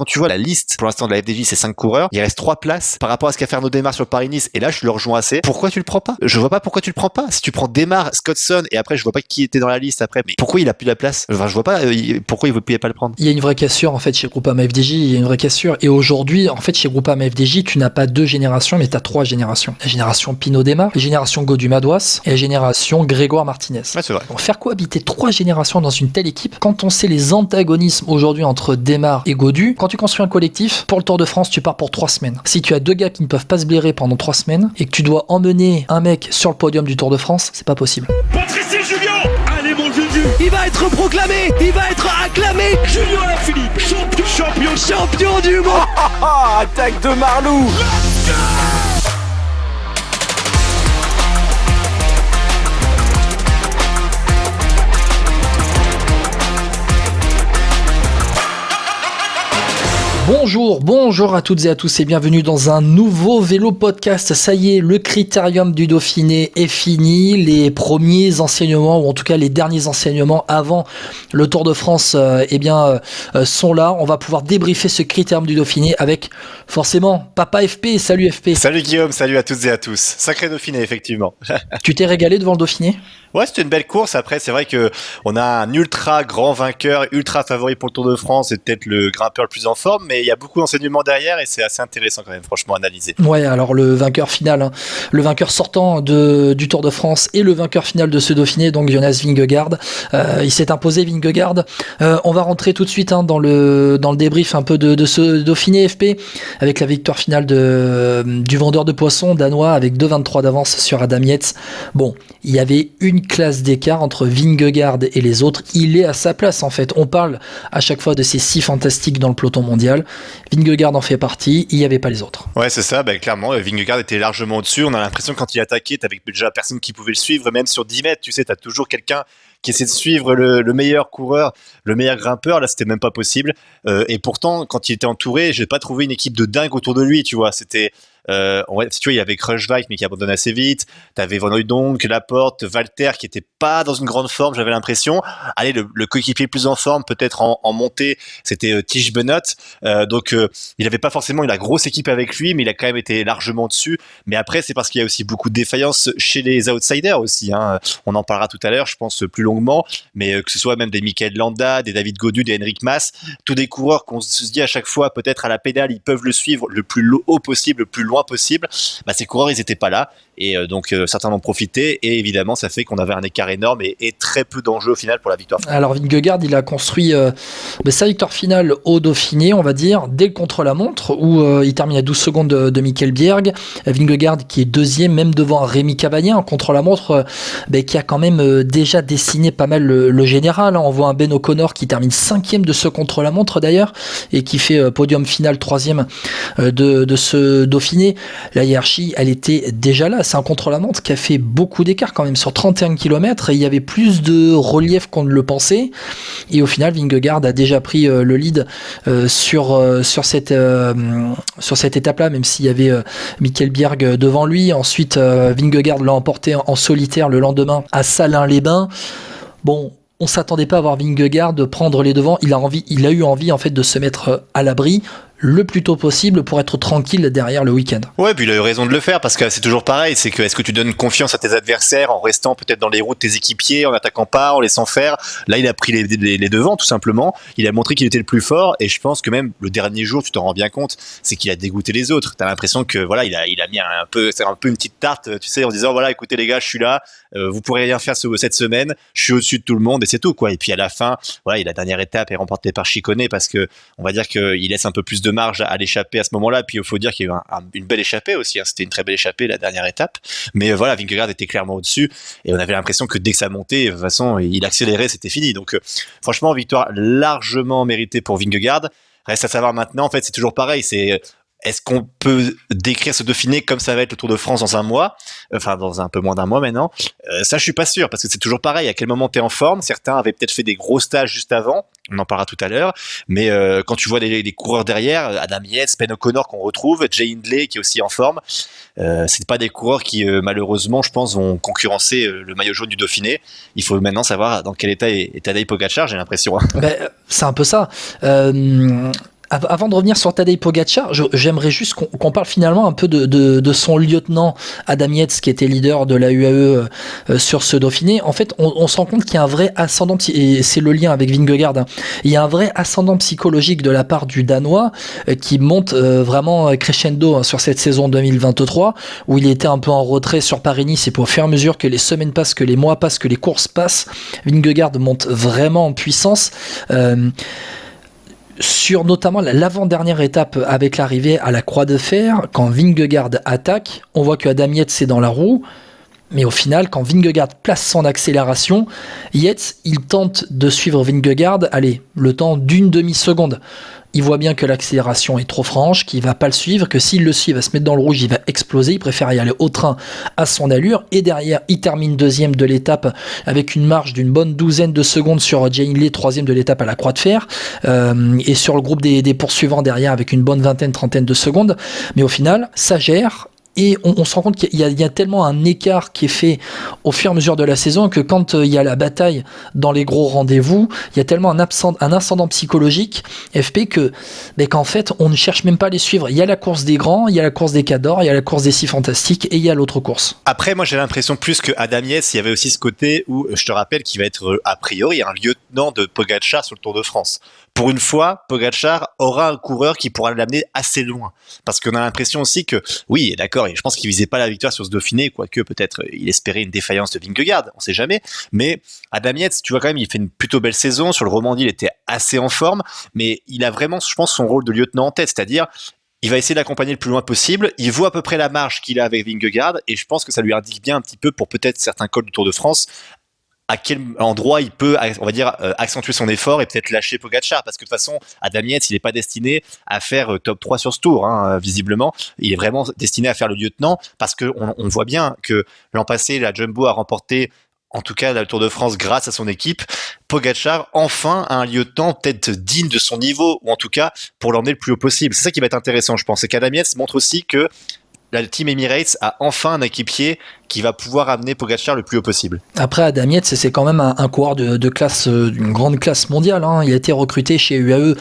quand tu vois la liste pour l'instant de la FDJ, c'est 5 coureurs, il reste 3 places par rapport à ce qu'a fait Arnaud Démare sur Paris-Nice, et là je le rejoins assez. Pourquoi tu le prends pas? Je vois pas pourquoi tu le prends pas. Si tu prends Démare, Scottson, et après je vois pas qui était dans la liste après, mais pourquoi il a plus la place? Enfin, je vois pas pourquoi il pouvait pas le prendre. Il y a une vraie cassure en fait chez Groupama FDJ, il y a une vraie cassure, et aujourd'hui en fait chez Groupama FDJ tu n'as pas 2 générations mais tu as 3 générations. La génération Pinot Démare, la génération Gaudu Madouas et la génération Grégoire Martinez. Ouais, c'est vrai. Donc faire cohabiter 3 générations dans une telle équipe, quand on sait les antagonismes aujourd'hui entre Démare et Gaudu, quand tu construis un collectif, pour le Tour de France tu pars pour 3 semaines. Si tu as 2 gars qui ne peuvent pas se blairer pendant 3 semaines et que tu dois emmener un mec sur le podium du Tour de France, c'est pas possible. Patrice et Julien, allez mon Juju, Il va être proclamé, il va être acclamé Julien Alaphilippe, champion du monde. Attaque de Marlou. Bonjour à toutes et à tous et bienvenue dans un nouveau vélo podcast. Ça y est, le critérium du Dauphiné est fini. Les premiers enseignements, ou en tout cas les derniers enseignements avant le Tour de France, sont là. On va pouvoir débriefer ce critérium du Dauphiné avec forcément Papa FP. Salut FP. Salut Guillaume, salut à toutes et à tous. Sacré Dauphiné, effectivement. Tu t'es régalé devant le Dauphiné ? Ouais, c'était une belle course. Après, c'est vrai que on a un ultra grand vainqueur, ultra favori pour le Tour de France, c'est peut-être le grimpeur le plus en forme, mais il y a beaucoup d'enseignements derrière et c'est assez intéressant quand même, franchement, à analyser. Ouais, alors le vainqueur final, le vainqueur sortant du Tour de France et le vainqueur final de ce Dauphiné, donc Jonas Vingegaard, il s'est imposé Vingegaard. On va rentrer tout de suite dans le débrief un peu de ce Dauphiné FP avec la victoire finale du vendeur de poissons danois avec 2,23 d'avance sur Adam Yates. Bon, il y avait une classe d'écart entre Vingegaard et les autres. Il est à sa place en fait. On parle à chaque fois de ces 6 fantastiques dans le peloton mondial. Vingegaard en fait partie, il n'y avait pas les autres. Ouais, c'est ça, clairement, Vingegaard était largement au-dessus. On a l'impression que quand il attaquait, t'avais déjà personne qui pouvait le suivre, même sur 10 mètres, tu sais, t'as toujours quelqu'un qui essaie de suivre le meilleur coureur, le meilleur grimpeur. Là, c'était même pas possible. Et pourtant, quand il était entouré, j'ai pas trouvé une équipe de dingue autour de lui, tu vois. C'était... tu vois, il y avait Kruijswijk mais qui abandonne assez vite, t'avais Van Hooijdonk, Laporte, Walter qui était pas dans une grande forme, j'avais l'impression. Allez, le coéquipier le plus en forme peut-être en montée, c'était Tiesj Benoot, il avait pas forcément la grosse équipe avec lui, mais il a quand même été largement dessus. Mais après, c'est parce qu'il y a aussi beaucoup de défaillances chez les outsiders aussi, hein. On en parlera tout à l'heure, je pense plus longuement, mais que ce soit même des Michael Landa, des David Gaudu, des Enric Mas, tous des coureurs qu'on se dit à chaque fois, peut-être à la pédale, ils peuvent le suivre le plus haut possible, le plus loin possible. Ces coureurs, ils étaient pas là. Et donc certains en ont profité et évidemment ça fait qu'on avait un écart énorme et très peu d'enjeux au final pour la victoire finale. Alors Vingegaard il a construit sa victoire finale au Dauphiné, on va dire, dès le contre-la-montre où il termine à 12 secondes de Mikkel Bjerg. Vingegaard qui est deuxième même devant Rémi Cavagna, un contre-la-montre qui a quand même déjà dessiné pas mal le général. On voit un Ben O'Connor qui termine 5e de ce contre-la-montre d'ailleurs et qui fait podium final 3e de ce Dauphiné. La hiérarchie elle était déjà là. C'est un contre-la-montre qui a fait beaucoup d'écart quand même sur 31 km et il y avait plus de relief qu'on ne le pensait et au final Vingegaard a déjà pris le lead sur cette étape là, même s'il y avait Mikkel Bjerg devant lui. Ensuite Vingegaard l'a emporté en solitaire le lendemain à Salins-les-Bains. Bon, on s'attendait pas à voir Vingegaard prendre les devants, il a eu envie en fait de se mettre à l'abri le plus tôt possible pour être tranquille derrière le week-end. Ouais, puis il a eu raison de le faire parce que c'est toujours pareil, c'est que est-ce que tu donnes confiance à tes adversaires en restant peut-être dans les roues de tes équipiers, en attaquant pas, en laissant faire. Là, il a pris les devants tout simplement, il a montré qu'il était le plus fort et je pense que même le dernier jour, tu t'en rends bien compte, c'est qu'il a dégoûté les autres. T'as l'impression que voilà, il a mis c'est un peu une petite tarte, tu sais, en disant voilà, écoutez les gars, je suis là, vous pourrez rien faire cette semaine, je suis au-dessus de tout le monde et c'est tout quoi. Et puis à la fin, voilà, la dernière étape est remportée par Chicone parce que on va dire qu'il laisse un peu plus de marge à l'échappée à ce moment-là. Puis il faut dire qu'il y a eu une belle échappée aussi, hein. C'était une très belle échappée la dernière étape. Mais voilà, Vingegaard était clairement au-dessus et on avait l'impression que dès que ça montait, de toute façon, il accélérait, c'était fini. Donc franchement, victoire largement méritée pour Vingegaard. Reste à savoir maintenant, en fait, c'est toujours pareil. Est-ce qu'on peut décrire ce Dauphiné comme ça va être le Tour de France dans un mois, enfin dans un peu moins d'un mois maintenant? Ça, je suis pas sûr parce que c'est toujours pareil. À quel moment t'es en forme? Certains avaient peut-être fait des gros stages juste avant. On en parlera tout à l'heure. Mais quand tu vois les coureurs derrière, Adam Yates, Ben O'Connor qu'on retrouve, Jay Hindley qui est aussi en forme, c'est pas des coureurs qui malheureusement, je pense, vont concurrencer le maillot jaune du Dauphiné. Il faut maintenant savoir dans quel état est Tadej Pogačar. J'ai l'impression. C'est un peu ça. Avant de revenir sur Tadej Pogačar, j'aimerais juste qu'on parle finalement un peu de son lieutenant Adam Yates, qui était leader de la UAE sur ce Dauphiné. En fait, on se rend compte qu'il y a un vrai ascendant, et c'est le lien avec Vingegaard, hein. Il y a un vrai ascendant psychologique de la part du Danois qui monte vraiment crescendo, hein, sur cette saison 2023, où il était un peu en retrait sur Paris-Nice, et pour au fur et à mesure que les semaines passent, que les mois passent, que les courses passent, Vingegaard monte vraiment en puissance. Sur notamment l'avant-dernière étape avec l'arrivée à la Croix de Fer, quand Vingegaard attaque, on voit que Adam Yates est dans la roue, mais au final, quand Vingegaard place son accélération, Yates, il tente de suivre Vingegaard, le temps d'une demi-seconde. Il voit bien que l'accélération est trop franche, qu'il va pas le suivre, que s'il le suit, il va se mettre dans le rouge, il va exploser. Il préfère y aller au train à son allure. Et derrière, il termine deuxième de l'étape avec une marge d'une bonne douzaine de secondes sur Jay Hindley, troisième de l'étape à la Croix de Fer. Et sur le groupe des poursuivants derrière avec une bonne trentaine de secondes. Mais au final, ça gère. Et on se rend compte qu'il y a tellement un écart qui est fait au fur et à mesure de la saison que quand il y a la bataille dans les gros rendez-vous, il y a tellement un ascendant psychologique FP qu'en fait on ne cherche même pas à les suivre. Il y a la course des grands, il y a la course des cadors, il y a la course des six fantastiques et il y a l'autre course. Après, moi j'ai l'impression plus que Adam Yates, il y avait aussi ce côté où je te rappelle qu'il va être a priori un lieutenant de Pogačar sur le Tour de France. Pour une fois, Pogačar aura un coureur qui pourra l'amener assez loin. Parce qu'on a l'impression aussi que, oui, d'accord, je pense qu'il visait pas la victoire sur ce Dauphiné, quoique peut-être il espérait une défaillance de Vingegaard, on sait jamais. Mais Adam Yates, tu vois quand même, il fait une plutôt belle saison. Sur le Romandie, il était assez en forme, mais il a vraiment, je pense, son rôle de lieutenant en tête, c'est-à-dire il va essayer d'accompagner le plus loin possible. Il voit à peu près la marge qu'il a avec Vingegaard, et je pense que ça lui indique bien un petit peu pour peut-être certains cols du Tour de France à quel endroit il peut, on va dire, accentuer son effort et peut-être lâcher Pogačar, parce que de toute façon, Adam Yates, il n'est pas destiné à faire top 3 sur ce tour, hein, visiblement. Il est vraiment destiné à faire le lieutenant, parce qu'on voit bien que l'an passé, la Jumbo a remporté, en tout cas, le Tour de France grâce à son équipe. Pogačar, enfin, a un lieutenant peut-être digne de son niveau, ou en tout cas, pour l'emmener le plus haut possible. C'est ça qui va être intéressant, je pense. C'est qu'Adam Yates montre aussi que la Team Emirates a enfin un équipier qui va pouvoir amener Pogačar le plus haut possible. Après, Adam Yates, c'est quand même un coureur de classe, d'une grande classe mondiale, hein. Il a été recruté chez UAE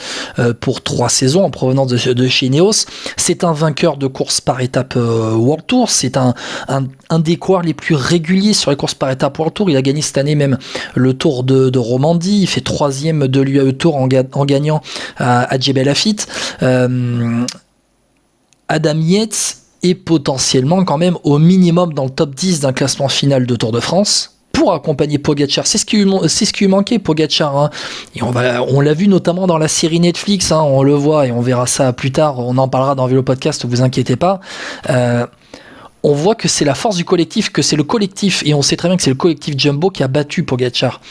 pour 3 saisons en provenance de chez Ineos. C'est un vainqueur de course par étape World Tour. C'est un des coureurs les plus réguliers sur les courses par étape World Tour. Il a gagné cette année même le Tour de Romandie. Il fait 3e de l'UAE Tour en gagnant à Jebel Lafitte. Adam Yates est potentiellement quand même au minimum dans le top 10 d'un classement final de Tour de France pour accompagner Pogačar. C'est ce qui lui manquait, Pogačar, hein. Et on l'a vu notamment dans la série Netflix, hein, on le voit et on verra ça plus tard, on en parlera dans Vélo Podcast, vous inquiétez pas. On voit que c'est la force du collectif, que c'est le collectif, et on sait très bien que c'est le collectif Jumbo qui a battu Pogačar.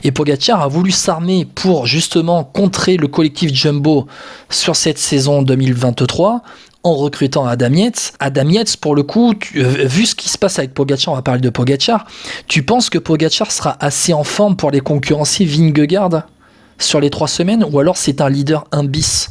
Et Pogačar a voulu s'armer pour justement contrer le collectif Jumbo sur cette saison 2023, en recrutant Adam Yates. Adam Yates, pour le coup, vu ce qui se passe avec Pogačar, on va parler de Pogačar, tu penses que Pogačar sera assez en forme pour les concurrencer Vingegaard sur les 3 semaines, ou alors c'est un leader 1 bis?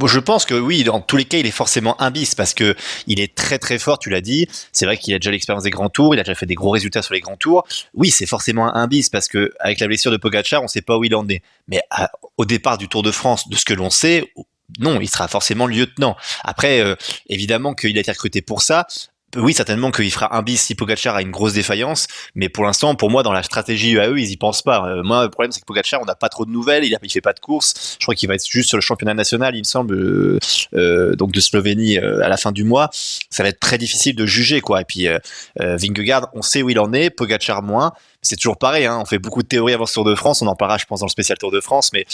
Je pense que oui, dans tous les cas, il est forcément un bis parce que il est très très fort, tu l'as dit. C'est vrai qu'il a déjà l'expérience des grands tours, il a déjà fait des gros résultats sur les grands tours. Oui, c'est forcément un bis parce que avec la blessure de Pogačar, on sait pas où il en est. Mais au départ du Tour de France, de ce que l'on sait, non, il sera forcément lieutenant. Après, évidemment qu'il a été recruté pour ça. Oui, certainement qu'il fera un bis si Pogačar a une grosse défaillance, mais pour l'instant, pour moi, dans la stratégie UAE, ils y pensent pas. Moi, le problème, c'est que Pogačar, on n'a pas trop de nouvelles, il fait pas de course. Je crois qu'il va être juste sur le championnat national, il me semble, donc de Slovénie à la fin du mois. Ça va être très difficile de juger, quoi. Et puis, Vingegaard, on sait où il en est, Pogačar moins. C'est toujours pareil, hein. On fait beaucoup de théories avant ce Tour de France, on en parlera, je pense, dans le spécial Tour de France, mais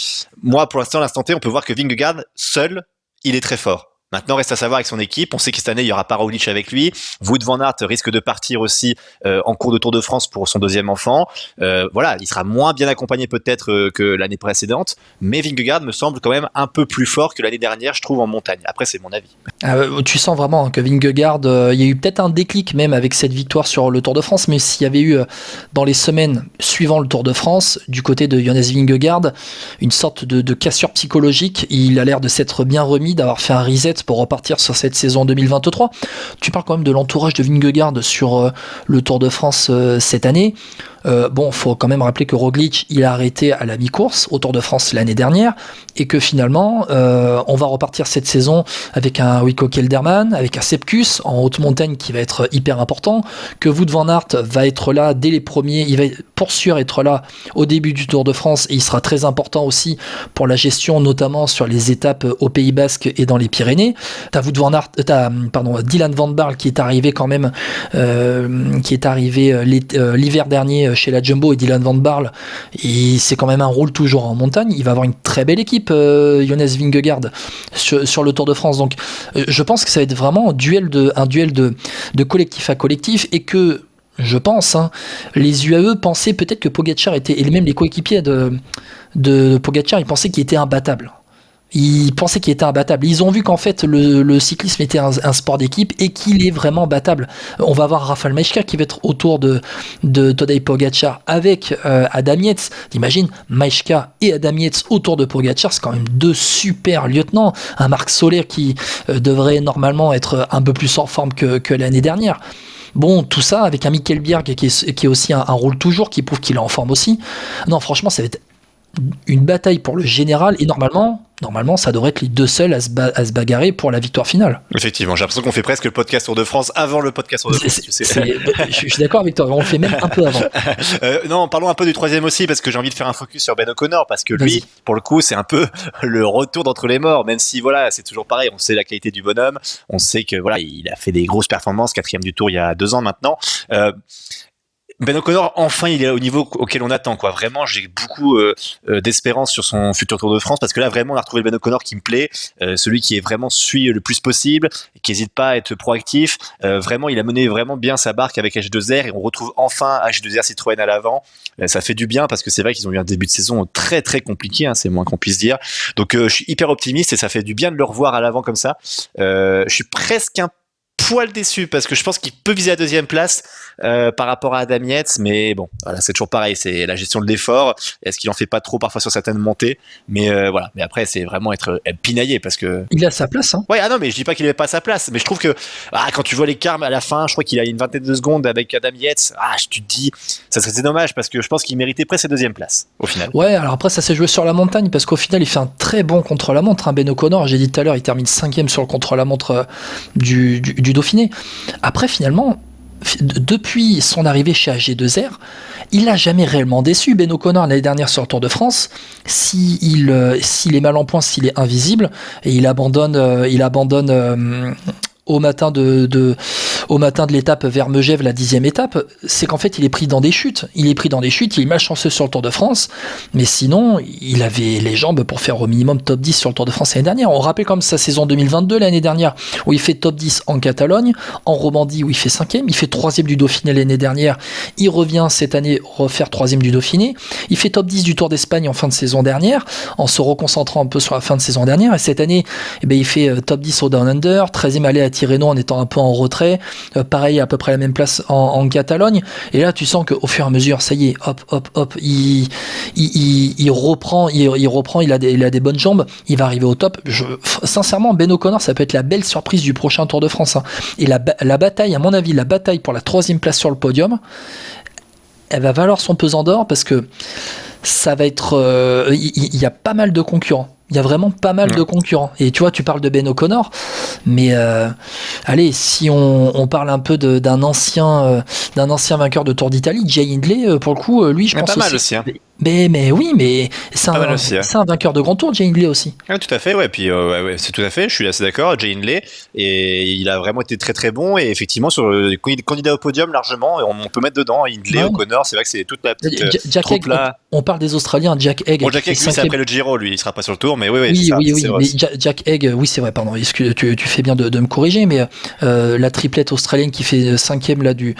moi, pour l'instant, à l'instant T, on peut voir que Vingegaard, seul, il est très fort. Maintenant, reste à savoir avec son équipe. On sait que cette année, il y aura pas Roglič avec lui. Wout van Aert risque de partir aussi en cours de Tour de France pour son 2e enfant. Voilà, il sera moins bien accompagné peut-être que l'année précédente, mais Vingegaard me semble quand même un peu plus fort que l'année dernière, je trouve, en montagne. Après, c'est mon avis. Tu sens vraiment que Vingegaard, il y a eu peut-être un déclic même avec cette victoire sur le Tour de France, mais s'il y avait eu dans les semaines suivant le Tour de France, du côté de Jonas Vingegaard, une sorte de cassure psychologique, il a l'air de s'être bien remis, d'avoir fait un reset pour repartir sur cette saison 2023. Tu parles quand même de l'entourage de Vingegaard sur le Tour de France cette année. Bon, faut quand même rappeler que Roglic, il a arrêté à la mi-course au Tour de France l'année dernière, et que finalement, on va repartir cette saison avec un Wilco Kelderman, avec un Sepkus en haute montagne qui va être hyper important, que Wout van Aert va être là dès les premiers, il va pour sûr être là au début du Tour de France, et il sera très important aussi pour la gestion, notamment sur les étapes au Pays Basque et dans les Pyrénées. T'as Dylan Van Baarle qui est arrivé quand même, l'hiver dernier chez la Jumbo, et Dylan Van Baarle, et c'est quand même un rôle toujours en montagne. Il va avoir une très belle équipe, Jonas Vingegaard, sur le Tour de France. Donc je pense que ça va être vraiment un duel de collectif à collectif, et que je pense, les UAE pensaient peut-être que Pogačar était, et même les coéquipiers de Pogačar, ils pensaient qu'il était imbattable. Ils pensaient qu'il était imbattable. Ils ont vu qu'en fait le cyclisme était un sport d'équipe, et qu'il est vraiment battable. On va voir Rafał Majka qui va être autour de Tadej Pogačar avec Adam Yates. T'imagines Majka et Adam Yates autour de Pogačar, c'est quand même deux super lieutenants. Un Marc Soler qui devrait normalement être un peu plus en forme que l'année dernière. Bon, tout ça avec un Mikkel Bjerg qui est aussi un rôle toujours, qui prouve qu'il est en forme aussi. Non, franchement, ça va être une bataille pour le général, et normalement ça devrait être les deux seuls à se bagarrer pour la victoire finale. Effectivement, j'ai l'impression qu'on fait presque le podcast Tour de France avant le podcast Tour de France. Je suis d'accord avec toi, on le fait même un peu avant. Non, parlons un peu du troisième aussi, parce que j'ai envie de faire un focus sur Ben O'Connor, parce que lui, pour le coup, c'est un peu le retour d'entre les morts, même si voilà, c'est toujours pareil, on sait la qualité du bonhomme, on sait que voilà, il a fait des grosses performances, 4e du Tour il y a 2 ans maintenant. Ben O'Connor, enfin, il est au niveau auquel on attend, quoi. Vraiment, j'ai beaucoup d'espérance sur son futur Tour de France, parce que là, vraiment, on a retrouvé le Ben O'Connor qui me plaît, celui qui est vraiment suit le plus possible, qui n'hésite pas à être proactif. Vraiment, il a mené vraiment bien sa barque avec H2R, et on retrouve enfin H2R Citroën à l'avant. Ça fait du bien, parce que c'est vrai qu'ils ont eu un début de saison très très compliqué, c'est moins qu'on puisse dire. Donc, je suis hyper optimiste, et ça fait du bien de le revoir à l'avant comme ça. Je suis presque un poil déçu, parce que je pense qu'il peut viser la 2e place par rapport à Adam Yates, mais bon, voilà, c'est toujours pareil, c'est la gestion de l'effort. Est-ce qu'il en fait pas trop parfois sur certaines montées, mais voilà. Mais après, c'est vraiment être pinaillé, parce que il a sa place, Ouais, non, mais je dis pas qu'il avait pas sa place, mais je trouve que quand tu vois l'écart à la fin, je crois qu'il a une vingtaine de secondes avec Adam Yates. Tu te dis, ça serait dommage, parce que je pense qu'il méritait presque sa 2e place au final. Ouais, alors après ça s'est joué sur la montagne, parce qu'au final il fait un très bon contre-la-montre, Ben O'Connor. J'ai dit tout à l'heure, il termine 5e sur le contre-la-montre du Dauphiné. Après, finalement, depuis son arrivée chez AG2R, il n'a jamais réellement déçu. Ben O'Connor, l'année dernière sur le Tour de France, s'il est mal en point, s'il est invisible, et il abandonne au matin de l'étape vers Megève, la 10e étape, c'est qu'en fait il est pris dans des chutes. Il est malchanceux sur le Tour de France, mais sinon il avait les jambes pour faire au minimum top 10 sur le Tour de France l'année dernière. On rappelle comme sa saison 2022 l'année dernière, où il fait top 10 en Catalogne, en Romandie où il fait 5e, il fait 3e du Dauphiné l'année dernière, il revient cette année refaire 3e du Dauphiné, il fait top 10 du Tour d'Espagne en fin de saison dernière, en se reconcentrant un peu sur la fin de saison dernière, et cette année il fait top 10 au Down Under, 13e allé à Tirreno en étant un peu en retrait, pareil à peu près la même place en Catalogne, et là tu sens qu'au fur et à mesure, ça y est, hop, il reprend, il a des bonnes jambes, il va arriver au top. Sincèrement, Ben O'Connor, ça peut être la belle surprise du prochain Tour de France, et la bataille, à mon avis, la bataille pour la 3e place sur le podium, elle va valoir son pesant d'or, parce que ça va être, il y a pas mal de concurrents. Il y a vraiment pas mal de concurrents. Et tu vois, tu parles de Ben O'Connor, mais allez, si on parle un peu d'un ancien vainqueur de Tour d'Italie, Jay Hindley, pour le coup, lui, je pense pas mal aussi. Mais oui, mais c'est un vainqueur de grand tour, Jay Hindley aussi. Ah, tout à fait, ouais. Puis c'est tout à fait, je suis assez d'accord. Jay Hindley, et il a vraiment été très très bon, et effectivement sur le candidat au podium largement, on peut mettre dedans Hindley, O'Connor. C'est vrai que c'est toute la petite troupe là. On parle des Australiens, Jack Egg. Bon, Jack Egg, c'est après le Giro, lui, il sera pas sur le Tour, mais oui. Mais Jack Egg, oui, c'est vrai, pardon. Excuse, tu fais bien de me corriger, mais la triplette australienne qui fait 5e là du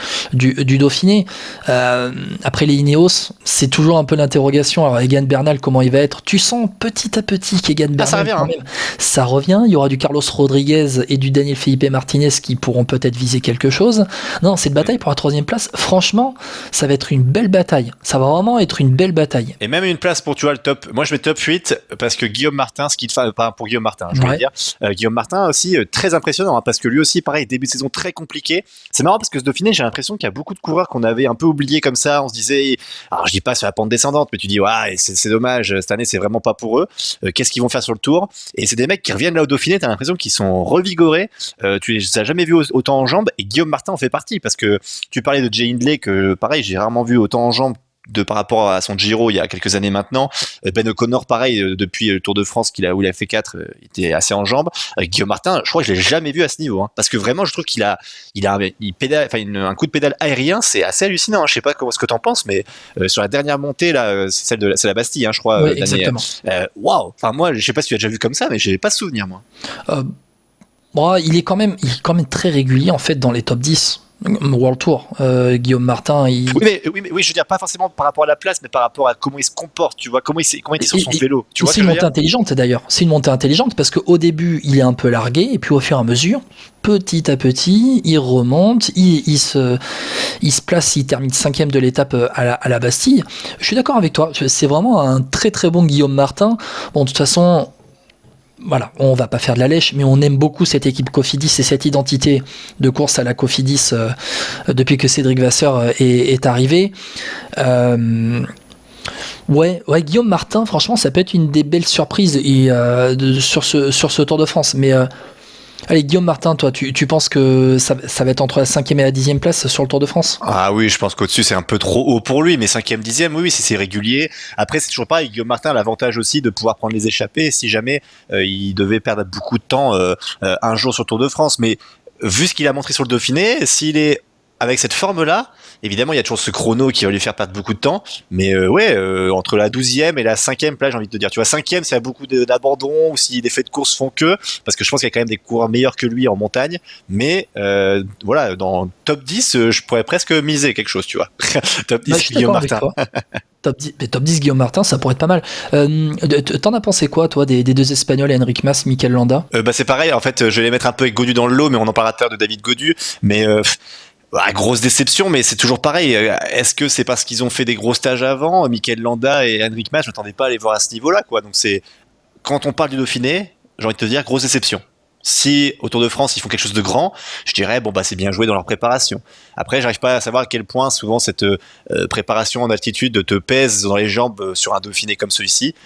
Dauphiné. Après les Ineos, c'est toujours un peu d'interrogation. Alors Egan Bernal, comment il va être? Tu sens petit à petit qu'Egan Bernal, ça revient, quand même, ça revient. Il y aura du Carlos Rodriguez et du Daniel Felipe Martinez qui pourront peut-être viser quelque chose. Non, cette bataille pour la 3e place, franchement, ça va être une belle bataille. Ça va vraiment être une belle bataille. Et même une place pour, tu vois, le top. Moi, je mets top 8 parce que Guillaume Martin, pas pour Guillaume Martin, je voulais dire. Guillaume Martin aussi, très impressionnant, hein, parce que lui aussi, pareil, début de saison très compliqué. C'est marrant parce que ce Dauphiné, j'ai l'impression qu'il y a beaucoup de coureurs qu'on avait un peu oubliés comme ça. On se disait, alors je dis pas sur la pente descendante, mais tu dis, ouais, c'est dommage, cette année, c'est vraiment pas pour eux. Qu'est-ce qu'ils vont faire sur le tour? Et c'est des mecs qui reviennent là au Dauphiné, t'as l'impression qu'ils sont revigorés. Tu les as jamais vus autant en jambes, et Guillaume Martin en fait partie, parce que tu parlais de Jay Hindley, que pareil, j'ai rarement vu autant en jambes par rapport à son Giro il y a quelques années maintenant. Ben O'Connor, pareil, depuis le Tour de France où il a fait 4, il était assez en jambes. Guillaume Martin, je crois que je l'ai jamais vu à ce niveau, hein, parce que vraiment, je trouve qu'il pédale, un coup de pédale aérien, c'est assez hallucinant, hein. Je sais pas ce que t'en penses, mais sur la dernière montée là, c'est la Bastille, hein, je crois. Oui, exactement. Waouh. Enfin, moi, je sais pas si tu as déjà vu comme ça, mais j'ai pas de souvenir, moi. Bon, il est quand même très régulier en fait dans les top 10. World Tour, Guillaume Martin. Oui, je veux dire pas forcément par rapport à la place, mais par rapport à comment il se comporte, tu vois, comment il est sur son vélo. Tu vois, c'est une montée intelligente d'ailleurs. C'est une montée intelligente parce qu'au début, il est un peu largué, et puis au fur et à mesure, petit à petit, il remonte, il se place, il termine 5e de l'étape à la Bastille. Je suis d'accord avec toi. C'est vraiment un très très bon Guillaume Martin. Bon, de toute façon. Voilà, on va pas faire de la lèche, mais on aime beaucoup cette équipe Cofidis et cette identité de course à la Cofidis depuis que Cédric Vasseur est arrivé. Ouais, Guillaume Martin, franchement, ça peut être une des belles surprises sur ce Tour de France. Mais allez, Guillaume Martin, toi, tu penses que ça va être entre la 5e et la 10e place sur le Tour de France? Ah oui, je pense qu'au-dessus, c'est un peu trop haut pour lui, mais 5e, 10e, oui, c'est régulier. Après, c'est toujours pareil, Guillaume Martin a l'avantage aussi de pouvoir prendre les échappées si jamais il devait perdre beaucoup de temps un jour sur le Tour de France. Mais vu ce qu'il a montré sur le Dauphiné, s'il est avec cette forme-là, évidemment, il y a toujours ce chrono qui va lui faire perdre beaucoup de temps. Mais entre la 12e et la 5e place, j'ai envie de te dire. Tu vois, 5e, c'est beaucoup d'abandon, ou si des faits de course font que, parce que je pense qu'il y a quand même des coureurs meilleurs que lui en montagne. Mais voilà, dans top 10, je pourrais presque miser quelque chose, tu vois. Top 10, Guillaume Martin. Top 10 Guillaume Martin, ça pourrait être pas mal. T'en as pensé quoi, toi, des deux Espagnols, Enric Mas, Mikel Landa? C'est pareil, en fait, je vais les mettre un peu avec Gaudu dans le lot, mais on en parlera tout à l'heure de David Gaudu. Mais grosse déception, mais c'est toujours pareil. Est-ce que c'est parce qu'ils ont fait des gros stages avant? Mikel Landa et Enric Mas, je m'attendais pas à les voir à ce niveau-là, quoi. Donc quand on parle du Dauphiné, j'ai envie de te dire, grosse déception. Si au Tour de France ils font quelque chose de grand, je dirais c'est bien joué dans leur préparation. Après, j'arrive pas à savoir à quel point souvent cette préparation en altitude te pèse dans les jambes sur un Dauphiné comme celui-ci,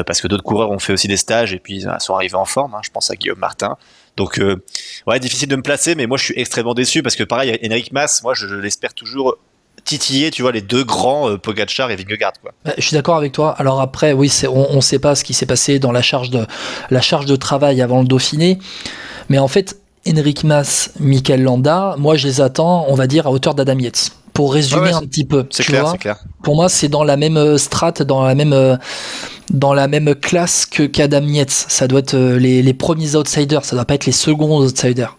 parce que d'autres coureurs ont fait aussi des stages et puis sont arrivés en forme, hein. Je pense à Guillaume Martin. Donc difficile de me placer, mais moi je suis extrêmement déçu parce que pareil, Enric Mas, moi je l'espère toujours titiller, tu vois, les deux grands, Pogačar et Vingegaard, quoi. Je suis d'accord avec toi. Alors après, oui, on sait pas ce qui s'est passé dans la charge de travail avant le Dauphiné, mais en fait, Enric Mas, Mikel Landa, moi je les attends, on va dire, à hauteur d'Adam Yates. Pour résumer un petit peu, c'est clair. Pour moi, c'est dans la même strate, dans la même classe qu'Adam Yates. Ça doit être les premiers outsiders, ça doit pas être les seconds outsiders.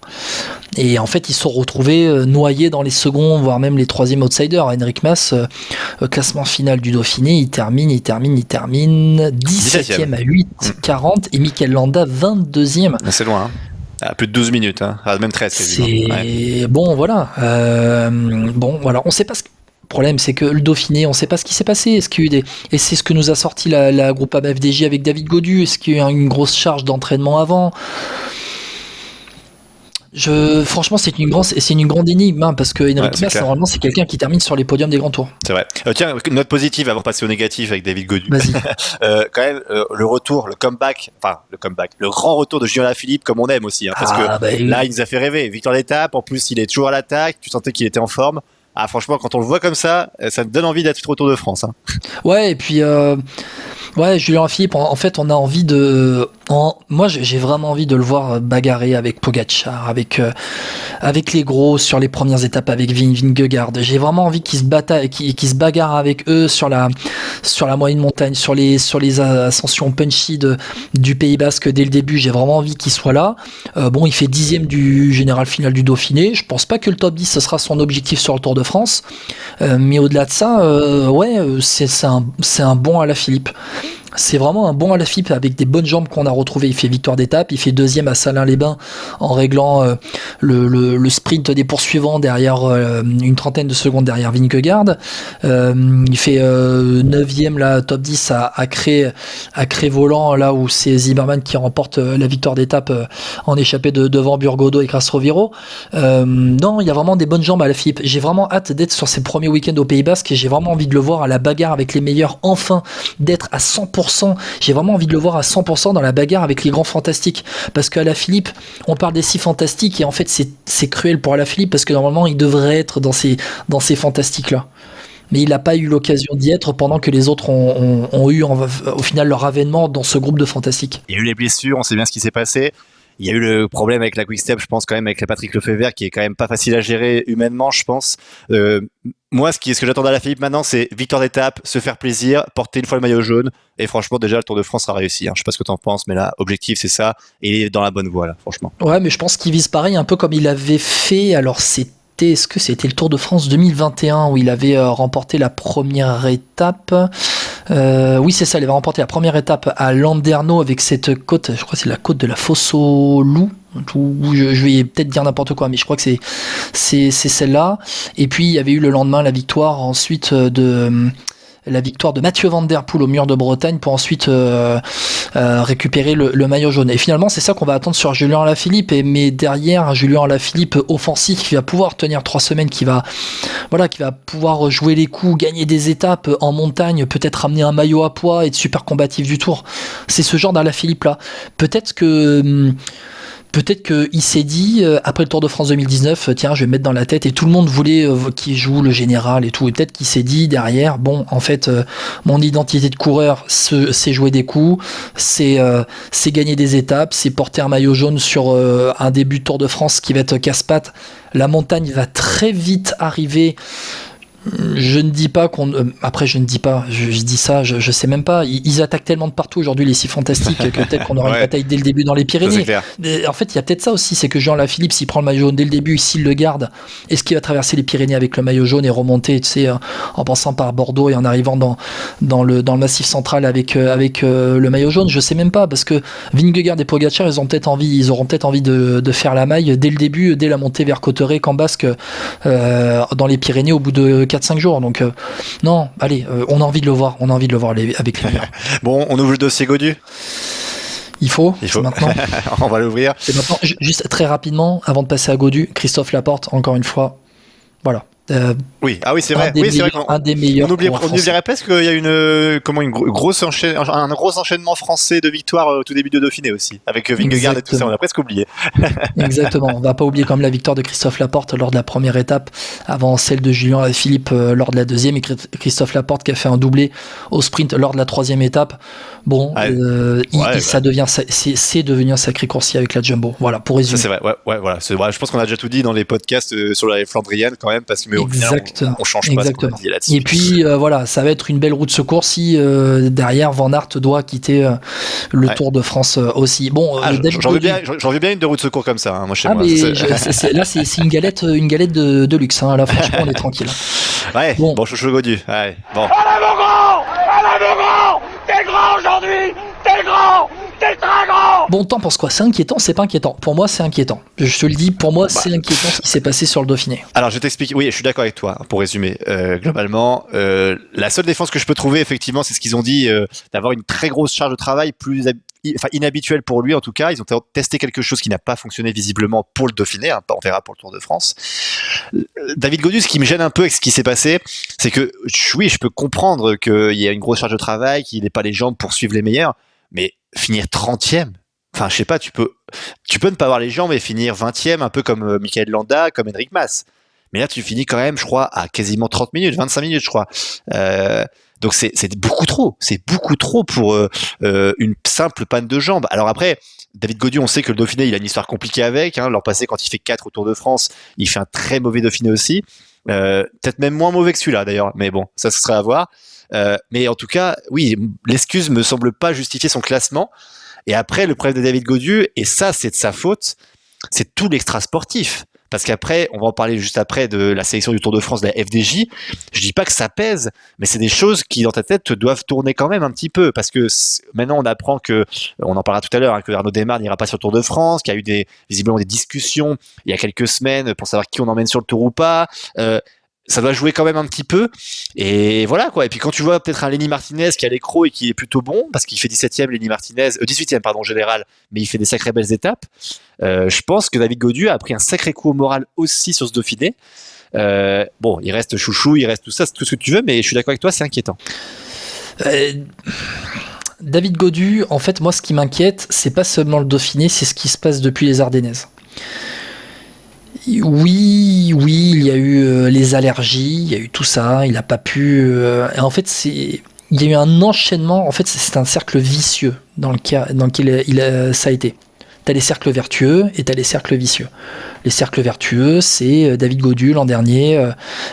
Et en fait, ils se sont retrouvés noyés dans les seconds, voire même les troisièmes outsiders. Enric Mas, classement final du Dauphiné, il termine 17e à 8,40 et Mikel Landa 22e. C'est loin, hein. À plus de 12 minutes, hein. Même 13 quasiment. Bon, voilà. On sait pas ce que... Le problème, c'est que le Dauphiné, on sait pas ce qui s'est passé. Est-ce qu'il y a eu et c'est ce que nous a sorti la Groupama FDJ avec David Gaudu. Est-ce qu'il y a eu une grosse charge d'entraînement avant? Franchement, c'est une grande énigme, hein, parce que Enric Mas, normalement, c'est quelqu'un qui termine sur les podiums des grands tours. C'est vrai. Tiens, note positive avant de passer au négatif avec David Gaudu. Vas-y. Quand même, le grand retour de Julien Lafilippe, comme on aime aussi, hein, parce que là, il nous a fait rêver. Victoire d'étape, en plus, il est toujours à l'attaque. Tu sentais qu'il était en forme. Ah, franchement, quand on le voit comme ça te donne envie d'être au Tour de France, hein. Ouais, et puis, Julien Lafilippe, en fait, on a envie de Moi, j'ai vraiment envie de le voir bagarrer avec Pogačar, avec les gros sur les premières étapes avec Vingegaard. J'ai vraiment envie qu'il se bagarre avec eux sur la moyenne montagne, sur les ascensions punchy du Pays Basque dès le début. J'ai vraiment envie qu'il soit là. Bon, il fait 10e du général final du Dauphiné. Je pense pas que le top 10 ce sera son objectif sur le Tour de France. Mais au-delà de ça, c'est un bon Alaphilippe. C'est vraiment un bon Alaphilippe avec des bonnes jambes qu'on a retrouvées. Il fait victoire d'étape, il fait 2e à Salins-les-Bains en réglant le sprint des poursuivants derrière une trentaine de secondes derrière Vingegaard. Il fait 9e là, top 10 à Cré-Volant, là où c'est Zimmermann qui remporte la victoire d'étape en échappée devant Burgodo et Castroviro. Non, il y a vraiment des bonnes jambes à Alaphilippe. J'ai vraiment hâte d'être sur ses premiers week-ends au Pays Basque et j'ai vraiment envie de le voir à la bagarre avec les meilleurs, enfin d'être à 100%. J'ai vraiment envie de le voir à 100% dans la bagarre avec les grands fantastiques, parce qu'à Alaphilippe on parle des 6 fantastiques et en fait c'est cruel pour Alaphilippe parce que normalement il devrait être dans ces fantastiques là, mais il n'a pas eu l'occasion d'y être pendant que les autres ont eu au final leur avènement dans ce groupe de fantastiques. Il y a eu les blessures, on sait bien ce qui s'est passé. Il y a eu le problème avec la Quick-Step, je pense quand même avec la Patrick Lefebvre, qui est quand même pas facile à gérer humainement, je pense. Moi, ce que j'attends d'Alaphilippe maintenant, c'est victoire d'étape, se faire plaisir, porter une fois le maillot jaune. Et franchement, déjà, le Tour de France sera réussi. Je sais pas ce que t'en penses, mais là, objectif, c'est ça. Et il est dans la bonne voie, là, franchement. Ouais, mais je pense qu'il vise pareil, un peu comme il avait fait. Alors, est-ce que c'était le Tour de France 2021 où il avait remporté la première étape? Oui, c'est ça, il avait remporté la première étape à Landerneau avec cette côte, je crois que c'est la côte de la Fosse-au-Loup. Je vais peut-être dire n'importe quoi, mais je crois que c'est celle-là. Et puis il y avait eu le lendemain la victoire ensuite la victoire de Mathieu Van Der Poel au Mur de Bretagne pour ensuite récupérer le maillot jaune. Et finalement, c'est ça qu'on va attendre sur Julien Alaphilippe. Mais derrière, un Julien Alaphilippe offensif qui va pouvoir tenir 3 semaines, qui va pouvoir jouer les coups, gagner des étapes en montagne, peut-être ramener un maillot à poids, être super combatif du Tour. C'est ce genre d'Alaphilippe là. Peut-être qu'il s'est dit, après le Tour de France 2019, tiens, je vais me mettre dans la tête, et tout le monde voulait qu'il joue le général et tout, et peut-être qu'il s'est dit derrière, bon, en fait, mon identité de coureur, c'est jouer des coups, c'est gagner des étapes, c'est porter un maillot jaune sur un début de Tour de France qui va être casse-pattes. La montagne va très vite arriver. Je ne dis pas après je dis ça, je sais même pas, ils attaquent tellement de partout aujourd'hui les 6 fantastiques que peut-être qu'on aura une bataille dès le début dans les Pyrénées. En fait il y a peut-être ça aussi, c'est que Jean Alaphilippe, s'il prend le maillot jaune dès le début, s'il le garde, est-ce qu'il va traverser les Pyrénées avec le maillot jaune et remonter, tu sais, en passant par Bordeaux et en arrivant dans le massif central avec le maillot jaune? Je sais même pas, parce que Vingegaard et Pogačar, ils auront peut-être envie de faire la maille dès le début, dès la montée vers Cauterets, Camp Basque, dans les Pyrénées au bout de 4-5 jours. Donc non, allez, on a envie de le voir avec les meilleurs. Bon, on ouvre le dossier Gaudu. Il faut. Maintenant. On va l'ouvrir. C'est maintenant. Juste très rapidement, avant de passer à Gaudu, Christophe Laporte, encore une fois, voilà. Oui, c'est vrai. Un des meilleurs. On oublierait presque qu'il y a un gros enchaînement français de victoires au tout début de Dauphiné aussi, avec Vingegaard et tout ça. On a presque oublié. Exactement. On va pas oublier comme la victoire de Christophe Laporte lors de la première étape, avant celle de Julien Alaphilippe lors de la deuxième, et Christophe Laporte qui a fait un doublé au sprint lors de la troisième étape. Bon, c'est devenu un sacré coursier avec la Jumbo. Voilà, pour résumer. Ça, c'est vrai. Ouais, voilà. C'est vrai. Je pense qu'on a déjà tout dit dans les podcasts sur la Flandrienne quand même, parce que au final, on change pas ce qu'on a dit là-dessus. Et puis voilà, ça va être une belle roue de secours si derrière Van Aert doit quitter le Tour de France aussi. Bon, j'en veux bien une de roue de secours comme ça, moi chez moi. Là c'est une galette de luxe. Là franchement on est tranquille. Ouais. Bon, chouchou Gaudu. Ouais. Bon. Allez mon grand, t'es grand aujourd'hui, t'es grand. T'es très grand. Bon, t'en penses quoi? C'est inquiétant, c'est pas inquiétant? Pour moi, c'est inquiétant. Je te le dis, pour moi, c'est inquiétant ce qui s'est passé sur le Dauphiné. Alors, je t'explique. Oui, je suis d'accord avec toi. Pour résumer, globalement, la seule défense que je peux trouver, effectivement, c'est ce qu'ils ont dit, d'avoir une très grosse charge de travail, inhabituelle pour lui en tout cas. Ils ont testé quelque chose qui n'a pas fonctionné visiblement pour le Dauphiné. On verra pour le Tour de France. David Gaudu, ce qui me gêne un peu avec ce qui s'est passé, c'est que oui, je peux comprendre qu'il y a une grosse charge de travail, qu'il n'ait pas les jambes pour suivre les meilleurs, mais finir 30e, enfin je sais pas, tu peux ne pas avoir les jambes et finir 20e, un peu comme Michael Landa, comme Enric Mas. Mais là tu finis quand même, je crois, à quasiment 30 minutes, 25 minutes je crois. Donc c'est beaucoup trop pour une simple panne de jambe. Alors après, David Gaudu, on sait que le Dauphiné, il a une histoire compliquée avec. L'an passé, quand il fait 4 au Tour de France, il fait un très mauvais Dauphiné aussi. Peut-être même moins mauvais que celui-là d'ailleurs, mais bon, ça ce serait à voir. Mais en tout cas, oui, l'excuse me semble pas justifier son classement. Et après, le problème de David Gaudu, et ça c'est de sa faute, c'est tout l'extra sportif. Parce qu'après, on va en parler juste après de la sélection du Tour de France de la FDJ. Je dis pas que ça pèse, mais c'est des choses qui dans ta tête doivent tourner quand même un petit peu. Parce que maintenant on apprend que, on en parlera tout à l'heure, que Arnaud Démare n'ira pas sur le Tour de France, qu'il y a eu visiblement des discussions il y a quelques semaines pour savoir qui on emmène sur le Tour ou pas. Ça doit jouer quand même un petit peu. Et voilà, quoi. Et puis quand tu vois peut-être un Lenny Martinez qui a l'écro et qui est plutôt bon, parce qu'il fait 17e Lenny Martinez, 18e pardon, général, mais il fait des sacrées belles étapes. Je pense que David Gaudu a pris un sacré coup au moral aussi sur ce Dauphiné. Bon, il reste chouchou, il reste tout ça, c'est tout ce que tu veux, mais je suis d'accord avec toi, c'est inquiétant. David Gaudu, en fait, moi, ce qui m'inquiète, c'est pas seulement le Dauphiné, c'est ce qui se passe depuis les Ardennaises. Oui, il y a eu les allergies, il y a eu tout ça, il n'a pas pu... en fait, il y a eu un enchaînement, en fait, c'est un cercle vicieux dans lequel ça a été. T'as les cercles vertueux et t'as les cercles vicieux. Les cercles vertueux, c'est David Gaudu l'an dernier,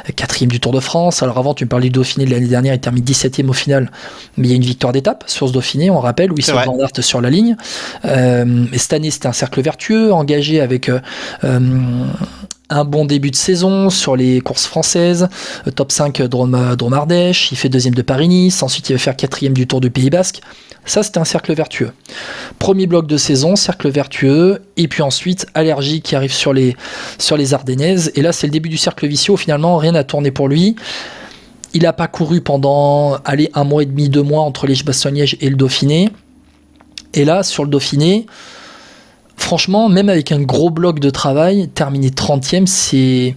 4e du Tour de France. Alors avant, tu me parlais du Dauphiné de l'année dernière, il termine 17e au final, mais il y a une victoire d'étape sur ce Dauphiné, on rappelle, où il se Van Aert sur la ligne. Et cette année, c'était un cercle vertueux, engagé avec un bon début de saison sur les courses françaises, top 5 Drôme-Ardèche, il fait 2e de Paris-Nice, ensuite il va faire 4e du Tour du Pays Basque. Ça, c'était un cercle vertueux. Premier bloc de saison, cercle vertueux, et puis ensuite, allergie qui arrive sur les Ardennaises, et là, c'est le début du cercle vicieux, finalement, rien n'a tourné pour lui. Il n'a pas couru pendant, 1 mois et demi, 2 mois, entre Liège-Bastogne-Liège et le Dauphiné. Et là, sur le Dauphiné, franchement, même avec un gros bloc de travail, terminer 30e, c'est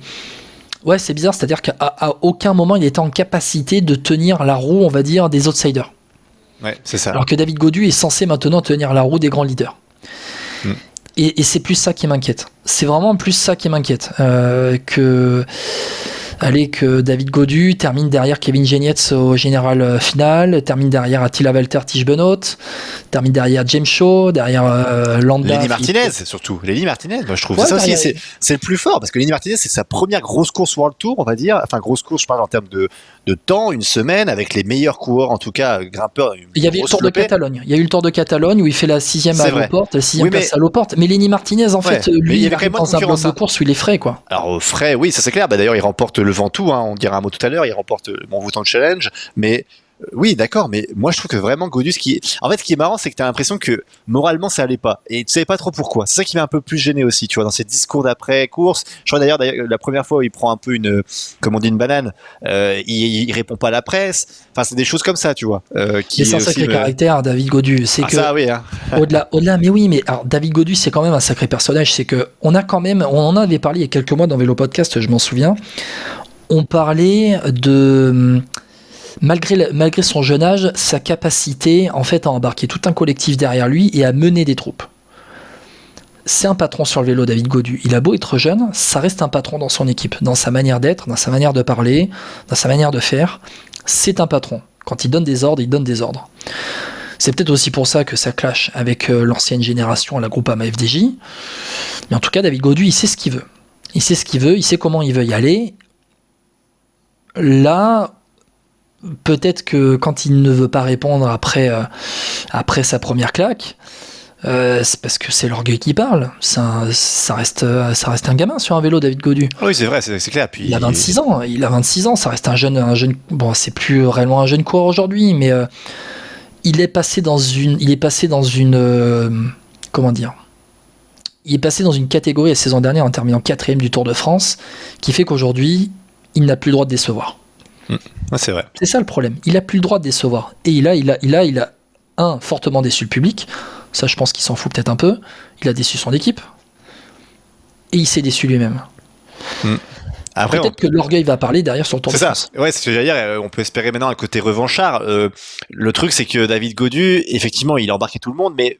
bizarre, c'est-à-dire qu'à aucun moment, il était en capacité de tenir la roue, on va dire, des outsiders. Ouais, c'est ça. Alors que David Gaudu est censé maintenant tenir la roue des grands leaders. Et c'est plus ça qui m'inquiète. C'est vraiment plus ça qui m'inquiète. Que David Gaudu termine derrière Kevin Genietz au général final, termine derrière Attila Valter Tischbenot, termine derrière James Shaw, derrière Landa. Lenny Martinez, surtout. Lenny Martinez, moi je trouve. Ouais, ça aussi, c'est le plus fort, parce que Lenny Martinez, c'est sa première grosse course World Tour, on va dire. Enfin, grosse course, je parle en termes de temps, une semaine, avec les meilleurs coureurs, en tout cas, grimpeurs. Il y avait le Tour de Catalogne. Il y a eu le Tour de Catalogne où il fait la 6e à Loporte, la 6e place à Loporte. Mais Lenny Martinez, en fait, lui, il arrive dans un bloc de course où il est frais, quoi. Alors, frais, oui, ça c'est clair. D'ailleurs, il remporte le Ventoux, on dira un mot tout à l'heure, il remporte le Mont Ventoux Challenge, mais oui, d'accord, mais moi je trouve que vraiment Gaudu, ce qui est marrant, c'est que t'as l'impression que moralement ça allait pas, et tu savais pas trop pourquoi. C'est ça qui m'a un peu plus gêné aussi, tu vois, dans ses discours d'après course. Je crois d'ailleurs la première fois où il prend un peu une banane, il répond pas à la presse. Enfin, c'est des choses comme ça, tu vois. C'est un sacré caractère, David Gaudu. C'est que ça, oui, hein. au-delà, mais oui, mais alors David Gaudu, c'est quand même un sacré personnage. C'est que on en avait parlé il y a quelques mois dans Vélo Podcast, je m'en souviens. On parlait de, malgré son jeune âge, sa capacité en fait à embarquer tout un collectif derrière lui et à mener des troupes. C'est un patron sur le vélo, David Gaudu. Il a beau être jeune, ça reste un patron dans son équipe, dans sa manière d'être, dans sa manière de parler, dans sa manière de faire. C'est un patron. Quand il donne des ordres, il donne des ordres. C'est peut-être aussi pour ça que ça clash avec l'ancienne génération à la Groupama FDJ. Mais en tout cas, David Gaudu, il sait ce qu'il veut. Il sait ce qu'il veut, il sait comment il veut y aller. Là, peut-être que quand il ne veut pas répondre après sa première claque, c'est parce que c'est l'orgueil qui parle. Ça reste un gamin sur un vélo, David Gaudu. Oui, c'est vrai, c'est clair. Puis il a 26 ans, ça reste un jeune. Bon, c'est plus réellement un jeune coureur aujourd'hui, mais il est passé dans une comment dire. Il est passé dans une catégorie la saison dernière en terminant 4e du Tour de France, qui fait qu'aujourd'hui, il n'a plus le droit de décevoir. C'est vrai. C'est ça le problème. Il n'a plus le droit de décevoir. Et il a fortement déçu le public. Ça, je pense qu'il s'en fout peut-être un peu. Il a déçu son équipe. Et il s'est déçu lui-même. Après, peut-être que l'orgueil va parler derrière sur le Tour de France. Ouais, c'est ce que j'allais dire. On peut espérer maintenant un côté revanchard. Le truc, c'est que David Gaudu, effectivement, il a embarqué tout le monde, mais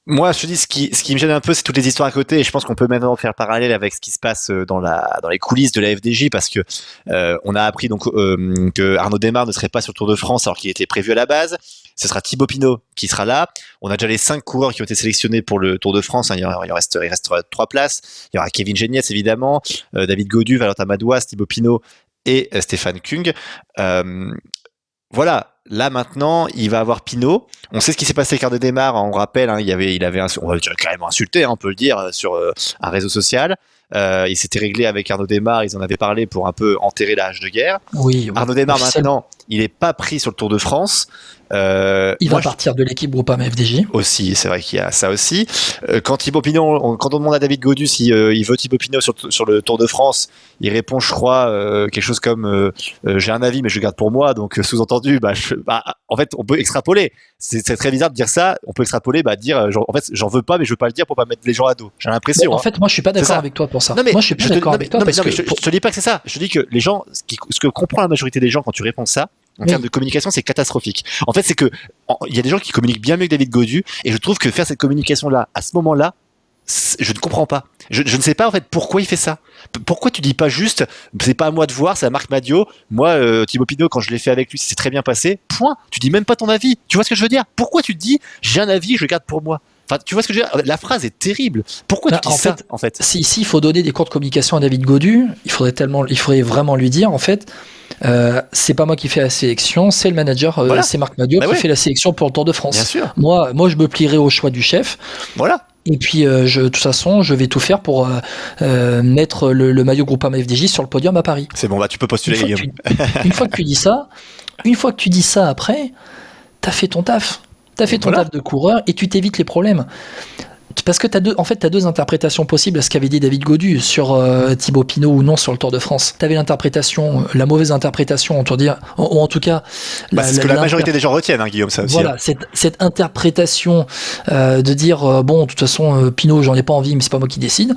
Moi, je te dis, ce qui me gêne un peu, c'est toutes les histoires à côté. Et je pense qu'on peut maintenant faire parallèle avec ce qui se passe dans les coulisses de la FDJ, parce que on a appris donc que Arnaud Démare ne serait pas sur le Tour de France alors qu'il était prévu à la base. Ce sera Thibaut Pinot qui sera là. On a déjà les 5 coureurs qui ont été sélectionnés pour le Tour de France. Hein. Il restera 3 places. Il y aura Kevin Geniez, évidemment, David Gaudu, Valentin Madouas, Thibaut Pinot et Stéphane Kung. Voilà. Là maintenant, il va avoir Pinot. On sait ce qui s'est passé avec Arnaud Démare. On rappelle, hein, il avait on va dire carrément insulté, hein, on peut le dire, sur un réseau social. Il s'était réglé avec Arnaud Démare. Ils en avaient parlé pour un peu enterrer la hache de guerre. Oui. Arnaud Démare maintenant, il est pas pris sur le Tour de France. Il va partir de l'équipe Groupama FDJ. Aussi, c'est vrai qu'il y a ça aussi. Quand Thibaut Pinot, quand on demande à David Gaudu si il veut Thibaut Pinot sur le Tour de France, il répond, je crois, quelque chose comme j'ai un avis, mais je le garde pour moi. Donc sous-entendu, en fait, on peut extrapoler. C'est très bizarre de dire ça. On peut extrapoler, dire, en fait, j'en veux pas, mais je veux pas le dire pour pas mettre les gens à dos. J'ai l'impression. En fait, moi, je suis pas d'accord avec toi pour ça. Non, mais moi, je suis pas d'accord avec toi parce que je te dis pas que c'est ça. Je te dis que les gens, ce que comprend la majorité des gens quand tu réponds ça, en termes de communication, c'est catastrophique. En fait, c'est que il y a des gens qui communiquent bien mieux que David Gaudu, et je trouve que faire cette communication-là, à ce moment-là, je ne comprends pas. Je ne sais pas en fait pourquoi il fait ça. Pourquoi tu dis pas juste, c'est pas à moi de voir, c'est à Marc Madiot. Moi, Thibaut Pinot, quand je l'ai fait avec lui, c'est très bien passé. Point. Tu dis même pas ton avis. Tu vois ce que je veux dire? Pourquoi tu te dis, j'ai un avis, je le garde pour moi? Enfin, tu vois ce que je veux dire? La phrase est terrible. Pourquoi tu dis ça, en fait? Si il faut donner des cours de communication à David Gaudu, il faudrait vraiment lui dire, en fait, c'est pas moi qui fais la sélection, c'est le manager, c'est Marc Madiot qui fait la sélection pour le Tour de France. Bien sûr. Moi, je me plierai au choix du chef. Voilà. Et puis, de toute façon, je vais tout faire pour mettre le maillot Groupama FDJ sur le podium à Paris. C'est bon, tu peux postuler, Guillaume. Une fois que tu dis ça, après, t'as fait ton taf. T'as fait ton taf de coureur et tu t'évites les problèmes. Parce que t'as deux interprétations possibles à ce qu'avait dit David Gaudu sur Thibaut Pinot ou non sur le Tour de France. T'avais la mauvaise interprétation, ou en tout cas... c'est ce que la majorité des gens retiennent, hein, Guillaume, ça aussi. Voilà, cette interprétation de dire, de toute façon, Pinot, j'en ai pas envie, mais c'est pas moi qui décide.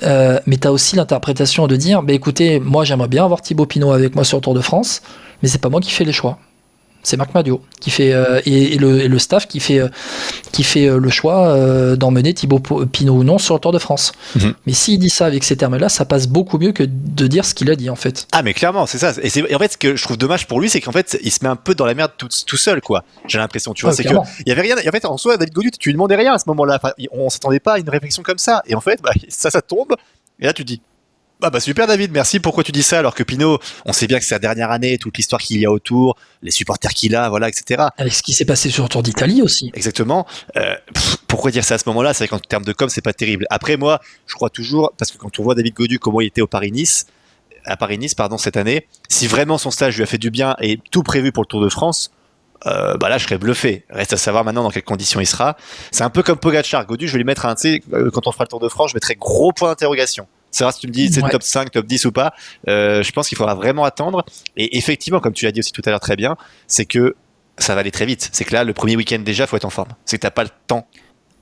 Mais t'as aussi l'interprétation de dire, écoutez, moi j'aimerais bien avoir Thibaut Pinot avec moi sur le Tour de France, mais c'est pas moi qui fais les choix. C'est Marc Madiot qui fait et le staff qui fait le choix d'emmener Thibaut Pinot ou non sur le Tour de France. Mm-hmm. Mais s'il dit ça avec ces termes-là, ça passe beaucoup mieux que de dire ce qu'il a dit en fait. Ah mais clairement, c'est ça. Et en fait, ce que je trouve dommage pour lui, c'est qu'en fait, il se met un peu dans la merde tout seul, quoi. J'ai l'impression, tu vois, c'est que il y avait rien. Et en fait, en soi, David Gaudu, tu lui demandais rien à ce moment-là. Enfin, on s'attendait pas à une réflexion comme ça. Et en fait, ça tombe. Et là, tu te dis. Super David, merci. Pourquoi tu dis ça alors que Pinot, on sait bien que c'est sa dernière année, toute l'histoire qu'il y a autour, les supporters qu'il a, voilà, etc. Avec ce qui s'est passé sur le Tour d'Italie aussi. Exactement. Pourquoi dire ça à ce moment-là? C'est vrai qu'en termes de com, c'est pas terrible. Après, moi, je crois toujours, parce que quand on voit David Gaudu comment il était à Paris-Nice, cette année, si vraiment son stage lui a fait du bien et tout prévu pour le Tour de France, là je serais bluffé. Reste à savoir maintenant dans quelles conditions il sera. C'est un peu comme Pogacar. Gaudu, je vais lui mettre quand on fera le Tour de France, je mettrai gros point d'interrogation. C'est vrai si tu me dis c'est top 5, top 10 ou pas. Je pense qu'il faudra vraiment attendre. Et effectivement, comme tu l'as dit aussi tout à l'heure très bien, c'est que ça va aller très vite. C'est que là, le premier week-end déjà, faut être en forme. C'est que t'as pas le temps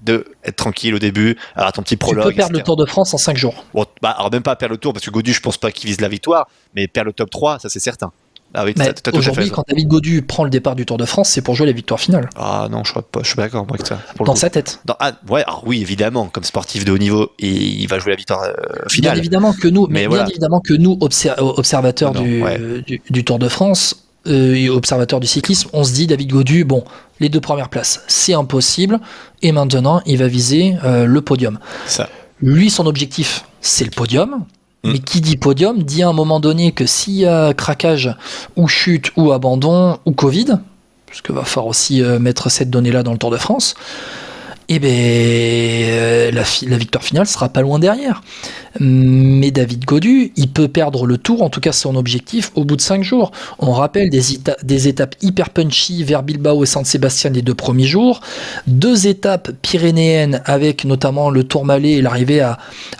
de être tranquille au début, alors ton petit prologue. Tu peux perdre le Tour de France en 5 jours. Bon, alors même pas perdre le Tour, parce que Gaudu, je pense pas qu'il vise la victoire, mais perdre le top 3, ça c'est certain. Ah oui, aujourd'hui, quand David Gaudu prend le départ du Tour de France, c'est pour jouer la victoire finale. Ah non, je suis pas d'accord avec ça. Dans sa tête. Oui, évidemment, comme sportif de haut niveau, il va jouer la victoire finale. Bien évidemment que nous, observateurs du Tour de France, et observateurs du cyclisme, on se dit David Gaudu, les 2 premières places, c'est impossible, et maintenant, il va viser le podium. Ça. Lui, son objectif, c'est le podium. Mais qui dit podium dit à un moment donné que s'il y a craquage ou chute ou abandon ou Covid, parce qu'il va falloir aussi mettre cette donnée-là dans le Tour de France, la victoire finale sera pas loin derrière. Mais David Gaudu, il peut perdre le Tour, en tout cas son objectif, au bout de 5 jours. On rappelle des étapes hyper punchy vers Bilbao et San Sébastien les 2 premiers jours, 2 étapes pyrénéennes avec notamment le Tourmalet et l'arrivée à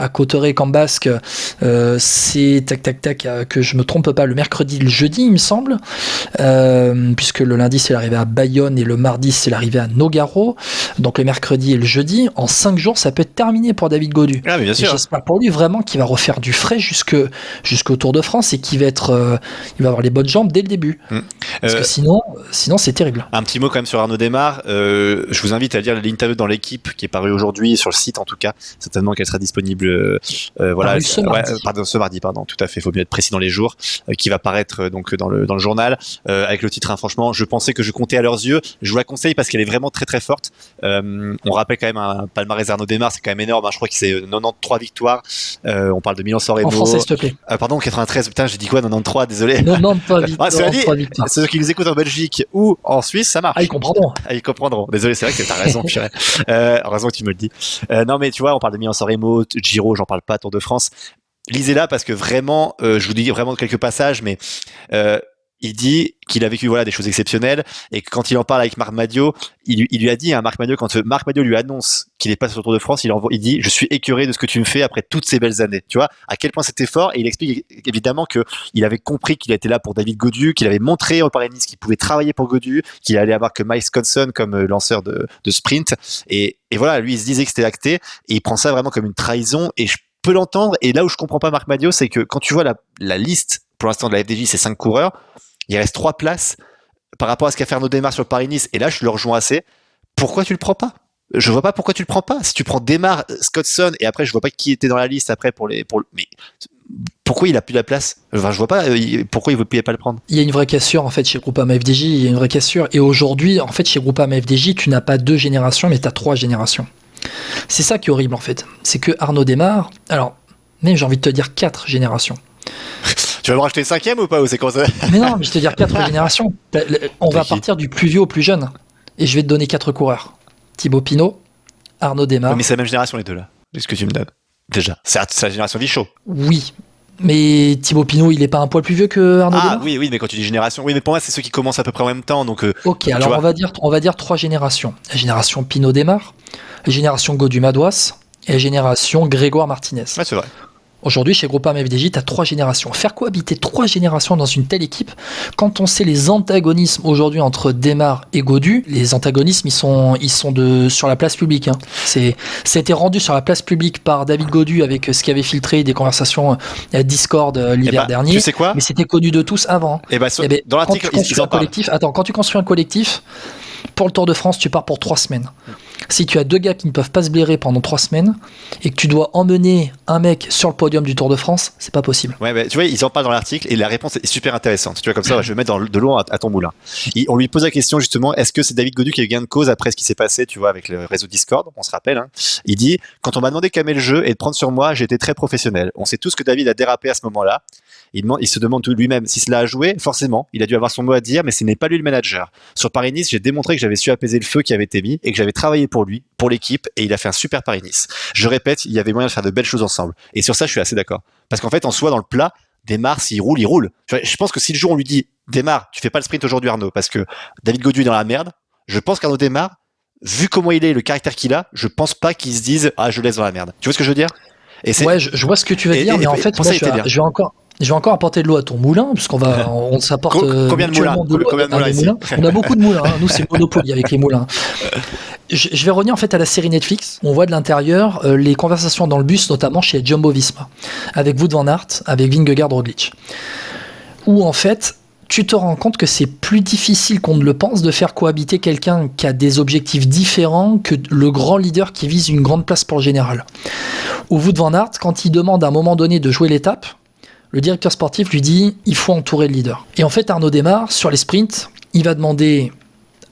Cauterets-Cambasque, c'est que je me trompe pas, le mercredi, le jeudi il me semble, puisque le lundi c'est l'arrivée à Bayonne et le mardi c'est l'arrivée à Nogaro, donc le mercredi et le jeudi, en 5 jours ça peut être terminé pour David Gaudu. Ah mais bien sûr. Et j'espère pour lui vraiment vraiment qu'il va refaire du frais jusqu'au Tour de France et qu'il va il va avoir les bonnes jambes dès le début. Parce que sinon c'est terrible. Un petit mot quand même sur Arnaud Démare. Je vous invite à lire l'interview dans l'équipe qui est parue aujourd'hui sur le site en tout cas. Certainement qu'elle sera disponible. Voilà. Ce mardi, tout à fait. Il faut bien être précis dans les jours. Qui va paraître donc dans le journal avec le titre. Franchement, je pensais que je comptais à leurs yeux. Je vous la conseille parce qu'elle est vraiment très très forte. On rappelle quand même un palmarès Arnaud Démare, c'est quand même énorme. Je crois que c'est 93 victoires. On parle de Milan-San Remo. En français, s'il te plaît. Pardon, 93. Putain, j'ai dit quoi? 93. Désolé. 93 victoires. C'est ceux qui nous écoutent en Belgique ou en Suisse, ça marche. Ils comprendront. Ils comprendront. Désolé, c'est vrai que t'as raison, purée. Heureusement que tu me le dis. Non, mais tu vois, on parle de Milan-San Remo, Giro, j'en parle pas, Tour de France. Lisez-la parce que vraiment, je vous dis vraiment quelques passages, mais il dit qu'il a vécu des choses exceptionnelles et que quand il en parle avec Marc Madiot, il lui a dit à Marc Madiot, quand Marc Madiot lui annonce qu'il est pas sur le Tour de France, il dit je suis écœuré de ce que tu me fais après toutes ces belles années. Tu vois à quel point c'était fort, et il explique évidemment que il avait compris qu'il était là pour David Gaudu, qu'il avait montré en Paris-Nice qu'il pouvait travailler pour Gaudu, qu'il allait avoir que Mike Sconson comme lanceur de sprint, et voilà, lui il se disait que c'était acté et il prend ça vraiment comme une trahison, et je peux l'entendre. Et là où je comprends pas Marc Madiot, c'est que quand tu vois la liste pour l'instant de la FDJ, c'est 5 coureurs, il reste 3 places par rapport à ce qu'a fait Arnaud Démare sur Paris-Nice, et là je le rejoins assez. Pourquoi tu le prends pas? Je vois pas pourquoi tu le prends pas. Si tu prends Démare, Scottson, et après je vois pas qui était dans la liste après mais pourquoi il a plus la place? Enfin, je vois pas pourquoi il ne pouvait pas le prendre. Il y a une vraie cassure en fait chez Groupama FDJ, il y a une vraie cassure, et aujourd'hui en fait chez Groupama FDJ tu n'as pas 2 générations mais tu as 3 générations. C'est ça qui est horrible en fait, c'est que Arnaud Démare, alors même j'ai envie de te dire 4 générations. Tu vas me racheter 5e ou pas, ou c'est comme ça? Mais non, mais je te dire 4 générations. On va partir du plus vieux au plus jeune. Et je vais te donner 4 coureurs. Thibaut Pinot, Arnaud Démare. Mais c'est la même génération les deux là, c'est ce que tu me donnes. Déjà, c'est la génération Vichot. Oui, mais Thibaut Pinot, il est pas un poil plus vieux que Arnaud Démare? Oui, mais quand tu dis génération, oui, mais pour moi c'est ceux qui commencent à peu près en même temps. Donc, ok, alors on va dire 3 générations. La génération Pinot Démare, la génération Gaudu Madouas et la génération Grégoire Martinez. Ouais, c'est vrai. Aujourd'hui, chez Groupama FDJ, tu as 3 générations. Faire cohabiter 3 générations dans une telle équipe, quand on sait les antagonismes aujourd'hui entre Démare et Gaudu, les antagonismes, ils sont sur la place publique. Hein. Ça a été rendu sur la place publique par David Gaudu avec ce qui avait filtré des conversations Discord l'hiver dernier. Tu sais quoi? Mais c'était connu de tous avant. Dans l'article, ils en parlent. Quand tu construis un collectif, pour le Tour de France, tu pars pour 3 semaines. Si tu as 2 gars qui ne peuvent pas se blairer pendant 3 semaines et que tu dois emmener un mec sur le podium du Tour de France, c'est pas possible. Ouais, tu vois, ils en parlent dans l'article et la réponse est super intéressante. Tu vois, comme ça, je vais mettre de l'eau à ton moulin. On lui pose la question justement, est-ce que c'est David Gaudu qui a eu gain de cause après ce qui s'est passé, tu vois, avec le réseau Discord, on se rappelle. Hein. Il dit, quand on m'a demandé de calmer le jeu et de prendre sur moi, j'ai été très professionnel. On sait tous que David a dérapé à ce moment-là. Il se demande tout lui-même si cela a joué. Forcément, il a dû avoir son mot à dire, mais ce n'est pas lui le manager. Sur Paris-Nice, j'ai démontré que j'avais su apaiser le feu qui avait été mis et que j'avais travaillé pour lui, pour l'équipe, et il a fait un super Paris-Nice. Je répète, il y avait moyen de faire de belles choses ensemble. Et sur ça, je suis assez d'accord. Parce qu'en fait, en soi, dans le plat, Démare, s'il roule, il roule. Je pense que si le jour on lui dit, Démare, tu fais pas le sprint aujourd'hui, Arnaud, parce que David Gaudu est dans la merde, je pense qu'Arnaud Démare, vu comment il est, le caractère qu'il a, je pense pas qu'il se dise, je laisse dans la merde. Tu vois ce que je veux dire? Ouais, je vois ce que tu veux dire, mais en fait, moi, je vais encore apporter de l'eau à ton moulin, puisqu'on on s'apporte combien de moulins, moulins. On a beaucoup de moulins, hein. Nous c'est Monopoly avec les moulins. Je vais revenir en fait à la série Netflix. On voit de l'intérieur les conversations dans le bus, notamment chez Jumbo Visma, avec Wout van Aert, avec Vingegaard Roglic, où en fait tu te rends compte que c'est plus difficile qu'on ne le pense de faire cohabiter quelqu'un qui a des objectifs différents que le grand leader qui vise une grande place pour le général. Où Wout van Aert, quand il demande à un moment donné de jouer l'étape, le directeur sportif lui dit il faut entourer le leader. Et en fait, Arnaud Démare, sur les sprints, il va demander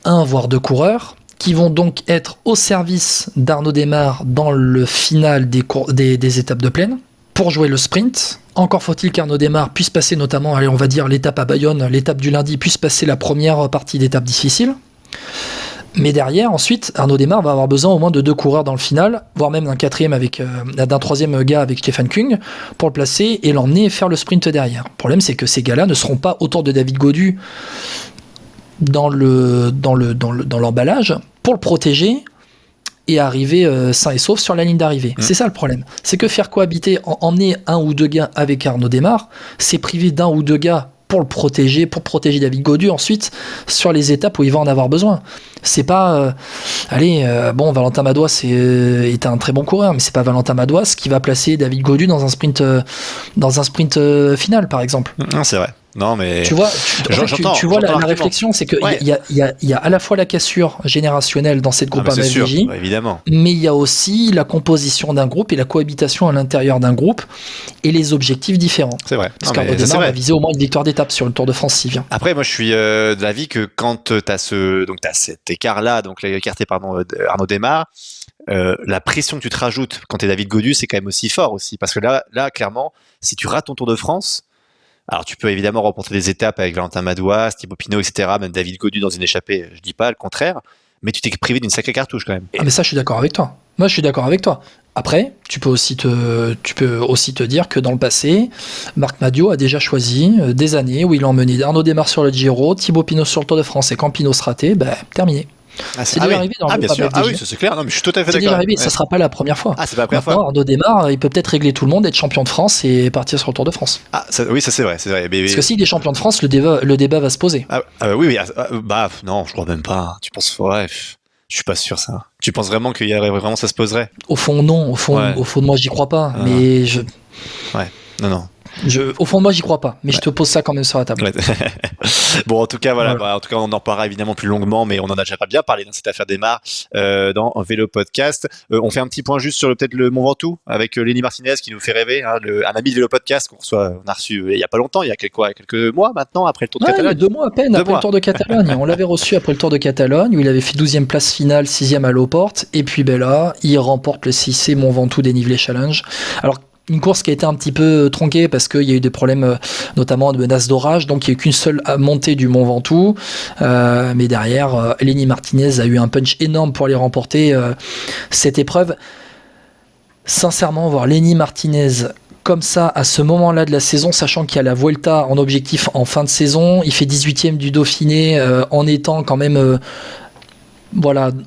1 voire 2 coureurs qui vont donc être au service d'Arnaud Démare dans le final des étapes de plaine pour jouer le sprint. Encore faut-il qu'Arnaud Démare puisse passer notamment, on va dire l'étape à Bayonne, l'étape du lundi, puisse passer la première partie d'étape difficile. Mais derrière, ensuite, Arnaud Démare va avoir besoin au moins de 2 coureurs dans le final, voire même d'un 3e gars avec Stefan Kung, pour le placer et l'emmener faire le sprint derrière. Le problème, c'est que ces gars-là ne seront pas autour de David Gaudu dans l'emballage pour le protéger et arriver sain et sauf sur la ligne d'arrivée. C'est ça le problème. C'est que faire cohabiter, emmener 1 ou 2 gars avec Arnaud Démare, c'est priver d'1 ou 2 gars pour le protéger, pour protéger David Gaudu ensuite sur les étapes où il va en avoir besoin. C'est pas Valentin Madouas est un très bon coureur, mais c'est pas Valentin Madouas qui va placer David Gaudu dans un sprint final par exemple. Non, c'est vrai. Non, mais tu vois, tu vois la réflexion, c'est que il y a à la fois la cassure générationnelle dans cette groupe AMFDJ, évidemment, mais il y a aussi la composition d'un groupe et la cohabitation à l'intérieur d'un groupe et les objectifs différents. C'est vrai. Parce qu'Arnaud Démare va viser au moins une victoire d'étape sur le Tour de France s'il vient. Après, moi, je suis de l'avis que quand t'as cet écart-là, donc l'écarté Arnaud Démare, la pression que tu te rajoutes quand t'es David Gaudu, c'est quand même aussi fort aussi, parce que là, clairement, si tu rates ton Tour de France. Alors, tu peux évidemment remporter des étapes avec Valentin Madouas, Thibaut Pinot, etc., même David Gaudu dans une échappée, je dis pas le contraire, mais tu t'es privé d'une sacrée cartouche quand même. Ah, mais ça, je suis d'accord avec toi. Moi, je suis d'accord avec toi. Après, tu peux aussi te dire que dans le passé, Marc Madiot a déjà choisi des années où il a emmené Arnaud Démare sur le Giro, Thibaut Pinot sur le Tour de France, et quand Pinot se ratait, terminé. C'est déjà arrivé dans le bien sûr. Ah oui, ça, c'est clair. Non, mais je suis tout à fait d'accord. C'est déjà arrivé, ça sera pas la première fois. Ah, c'est pas la première fois. Arnaud Démare, il peut peut-être régler tout le monde, être champion de France et partir sur le Tour de France. Ah, oui, ça c'est vrai. Parce que s'il est champion de France, le débat va se poser. Oui. Non, je crois même pas. Tu penses, je suis pas sûr ça. Tu penses vraiment qu'il y aurait vraiment ça se poserait? Au fond, non. Au fond de moi, j'y crois pas. Mais je. Ouais. Non. Au fond de moi, j'y crois pas, mais je te pose ça quand même sur la table. Bon, en tout cas, voilà. En tout cas, on en reparlera évidemment plus longuement, mais on en a déjà pas bien parlé dans cette affaire Démare dans Vélo Podcast. On fait un petit point juste sur peut-être le Mont Ventoux avec Lenny Martinez qui nous fait rêver, un ami de Vélo Podcast on a reçu il y a pas longtemps, il y a quelques mois maintenant après le Tour de Catalogne. 2 mois à peine après le Tour de Catalogne. On l'avait reçu après le Tour de Catalogne où il avait fait 12e place finale, 6e à l'Eauporte, et puis là, il remporte le 6C Mont Ventoux dénivelé challenge. Alors une course qui a été un petit peu tronquée parce qu'il y a eu des problèmes notamment de menaces d'orage, donc il n'y a eu qu'une seule montée du Mont Ventoux, mais derrière Lenny Martinez a eu un punch énorme pour aller remporter cette épreuve. Sincèrement, voir Lenny Martinez comme ça à ce moment-là de la saison, sachant qu'il y a la Vuelta en objectif en fin de saison, il fait 18e du Dauphiné en étant quand même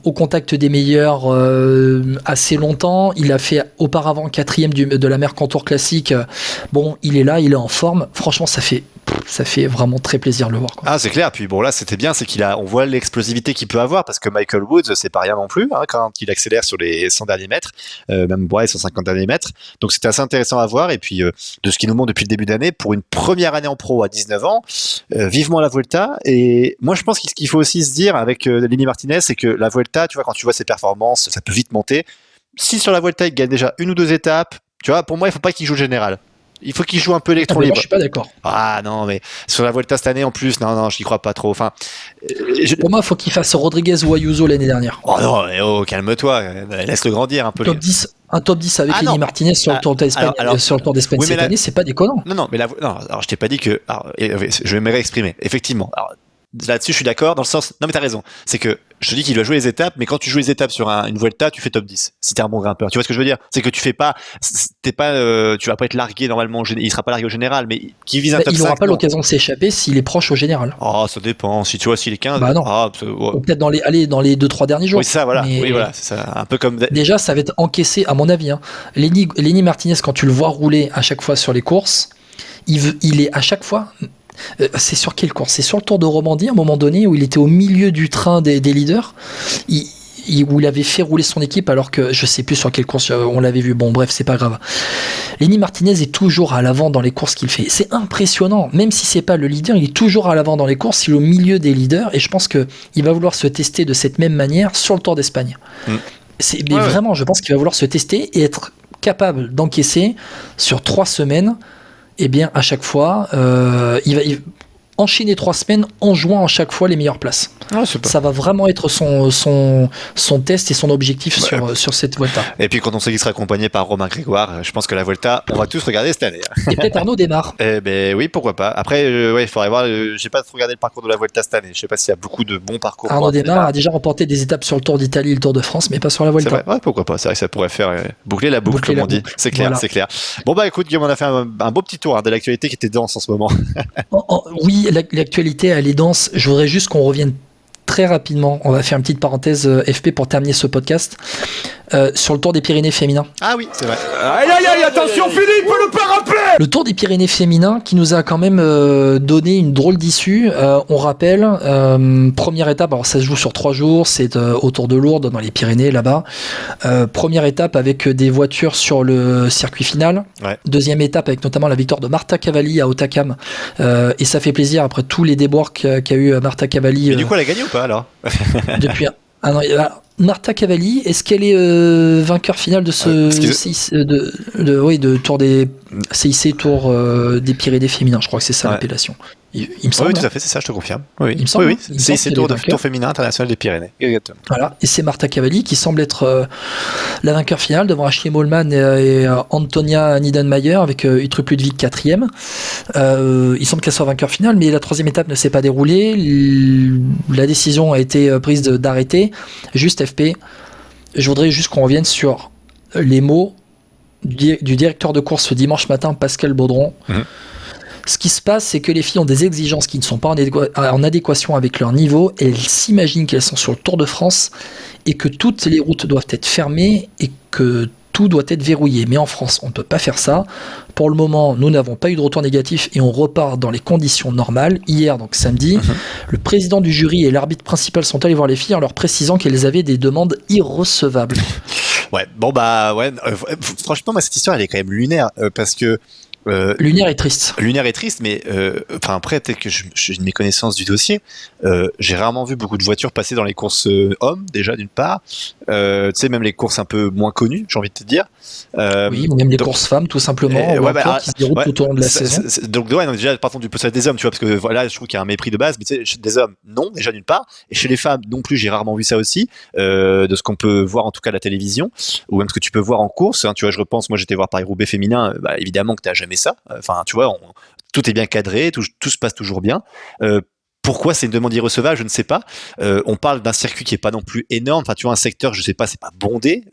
au contact des meilleurs assez longtemps. Il a fait auparavant 4e de la Mercantour Classique. Bon, il est là, il est en forme. Franchement, ça fait vraiment très plaisir de le voir, quoi. Ah, c'est clair. Puis bon, là, c'était bien, c'est on voit l'explosivité qu'il peut avoir, parce que Michael Woods, c'est pas rien non plus, quand il accélère sur les 100 derniers mètres, même 150 derniers mètres. Donc c'était assez intéressant à voir. Et puis de ce qu'il nous montre depuis le début d'année, pour une première année en pro à 19 ans, vivement la Vuelta. Et moi, je pense que ce qu'il faut aussi se dire avec Lenny Martinez, c'est que la Vuelta, tu vois, quand tu vois ses performances, ça peut vite monter. Si sur la Vuelta, il gagne déjà 1 ou 2 étapes, tu vois, pour moi, il faut pas qu'il joue le général. Il faut qu'il joue un peu électron libre. Je suis pas d'accord. Ah non, mais sur la Vuelta cette année en plus, non, je n'y crois pas trop. Enfin, pour moi, il faut qu'il fasse Rodriguez ou Ayuso l'année dernière. Oh non, calme-toi, laisse-le grandir un peu. Un top 10 avec Lenny Martinez sur le Tour d'Espagne, cette année, c'est pas déconnant. Non, alors je t'ai pas dit que. Alors, je vais me réexprimer. Effectivement. Alors, là-dessus, je suis d'accord, dans le sens. Non, mais t'as raison. C'est que je te dis qu'il doit jouer les étapes, mais quand tu joues les étapes sur une Vuelta, tu fais top 10. Si t'es un bon grimpeur. Tu vois ce que je veux dire? C'est que tu vas pas être largué normalement, il sera pas largué au général, mais qui vise un top 5. Il n'aura pas l'occasion de s'échapper s'il est proche au général. Oh, ça dépend. Si tu vois, s'il est 15. Non. Ou peut-être dans les 2-3 derniers jours. Oui, ça, voilà. Mais... Oui, voilà. C'est ça. Un peu comme. Déjà, ça va être encaissé, à mon avis. Lenny Martinez, quand tu le vois rouler à chaque fois sur les courses, il est à chaque fois. C'est sur quelle course? C'est sur le Tour de Romandie à un moment donné où il était au milieu du train des leaders, où il avait fait rouler son équipe alors que je sais plus sur quelle course on l'avait vu. Bon, bref, c'est pas grave. Lenny Martinez est toujours à l'avant dans les courses qu'il fait. C'est impressionnant, même si c'est pas le leader, il est toujours à l'avant dans les courses, il est au milieu des leaders, et je pense que il va vouloir se tester de cette même manière sur le Tour d'Espagne. Vraiment, je pense qu'il va vouloir se tester et être capable d'encaisser sur 3 semaines. Eh bien, à chaque fois, il va enchaîner 3 semaines en jouant à chaque fois les meilleures places. Ça va vraiment être son test et son objectif sur cette Vuelta. Et puis quand on sait qu'il sera accompagné par Romain Grégoire, je pense que la Vuelta, on va tous regarder cette année. Et peut-être Arnaud Démare. Oui, pourquoi pas. Après, il faudrait voir. J'ai pas trop regardé le parcours de la Vuelta cette année. Je sais pas s'il y a beaucoup de bons parcours. Arnaud Démare a déjà remporté des étapes sur le Tour d'Italie et le Tour de France, mais pas sur la Vuelta. C'est vrai. Ouais, pourquoi pas. C'est vrai que ça pourrait faire boucler la boucle, comme on dit. C'est clair, voilà. C'est clair. Bon écoute, Guillaume, on a fait un beau petit tour de l'actualité qui était dense en ce moment. Oui, l'actualité elle est dense. Je voudrais juste qu'on revienne très rapidement, on va faire une petite parenthèse FP pour terminer ce podcast. sur le Tour des Pyrénées féminin. Ah oui, c'est vrai. Aïe aïe aïe, attention Philippe, le pas rappeler. Le Tour des Pyrénées féminin qui nous a quand même donné une drôle d'issue. On rappelle, première étape, alors ça se joue sur 3 jours, c'est autour de Lourdes, dans les Pyrénées, là-bas. Première étape avec des voitures sur le circuit final. Ouais. Deuxième étape avec notamment la victoire de Marta Cavalli à Hautacam. Et ça fait plaisir après tous les déboires qu'a eu Marta Cavalli. Mais du coup, elle a gagné ou pas alors? Depuis un an. Marta Cavalli, est-ce qu'elle est vainqueur final de ce de Tour des CIC Tour des Pyrénées féminins? Je crois que c'est ça l'appellation. Il me semble. Oui, tout à fait, c'est ça, je te confirme. Oui, il me semble. Oui. C'est Tour féminin international des Pyrénées. Exactement. Voilà, et c'est Marta Cavalli qui semble être la vainqueur finale devant Ashley Mollman et Antonia Niedermayer avec Uttrup Ludwig 4e. Il semble qu'elle soit vainqueur finale, mais la 3e étape ne s'est pas déroulée. La décision a été prise d'arrêter. Juste FP, je voudrais juste qu'on revienne sur les mots du directeur de course ce dimanche matin, Pascal Baudron. Ce qui se passe, c'est que les filles ont des exigences qui ne sont pas en adéquation avec leur niveau, et elles s'imaginent qu'elles sont sur le Tour de France et que toutes les routes doivent être fermées et que tout doit être verrouillé. Mais en France, on ne peut pas faire ça. Pour le moment, nous n'avons pas eu de retour négatif et on repart dans les conditions normales. Hier, donc samedi, le président du jury et l'arbitre principal sont allés voir les filles en leur précisant qu'elles avaient des demandes irrecevables. Ouais, bon bah ouais, franchement, moi cette histoire elle est quand même lunaire parce que lunaire et triste. Lunaire et triste, mais enfin après peut-être que j'ai une méconnaissance du dossier. J'ai rarement vu beaucoup de voitures passer dans les courses hommes déjà d'une part. Tu sais même les courses un peu moins connues, j'ai envie de te dire. Oui, ou même les courses femmes tout simplement. Qui se déroulent tout au long de la saison. Donc ouais, donc déjà partons du poste des hommes, tu vois, parce que voilà, je trouve qu'il y a un mépris de base. Mais tu sais, chez des hommes, non déjà d'une part, et chez les femmes non plus. J'ai rarement vu ça aussi, de ce qu'on peut voir en tout cas à la télévision, ou même ce que tu peux voir en course. Hein, tu vois, je repense, moi j'étais voir Paris-Roubaix féminin. Bah, évidemment que t'as jamais ça. Enfin, tu vois, tout est bien cadré, tout se passe toujours bien. Pourquoi c'est une demande irrecevable, je ne sais pas. On parle d'un circuit qui est pas non plus énorme. Enfin, tu vois, un secteur, je sais pas, c'est pas bondé.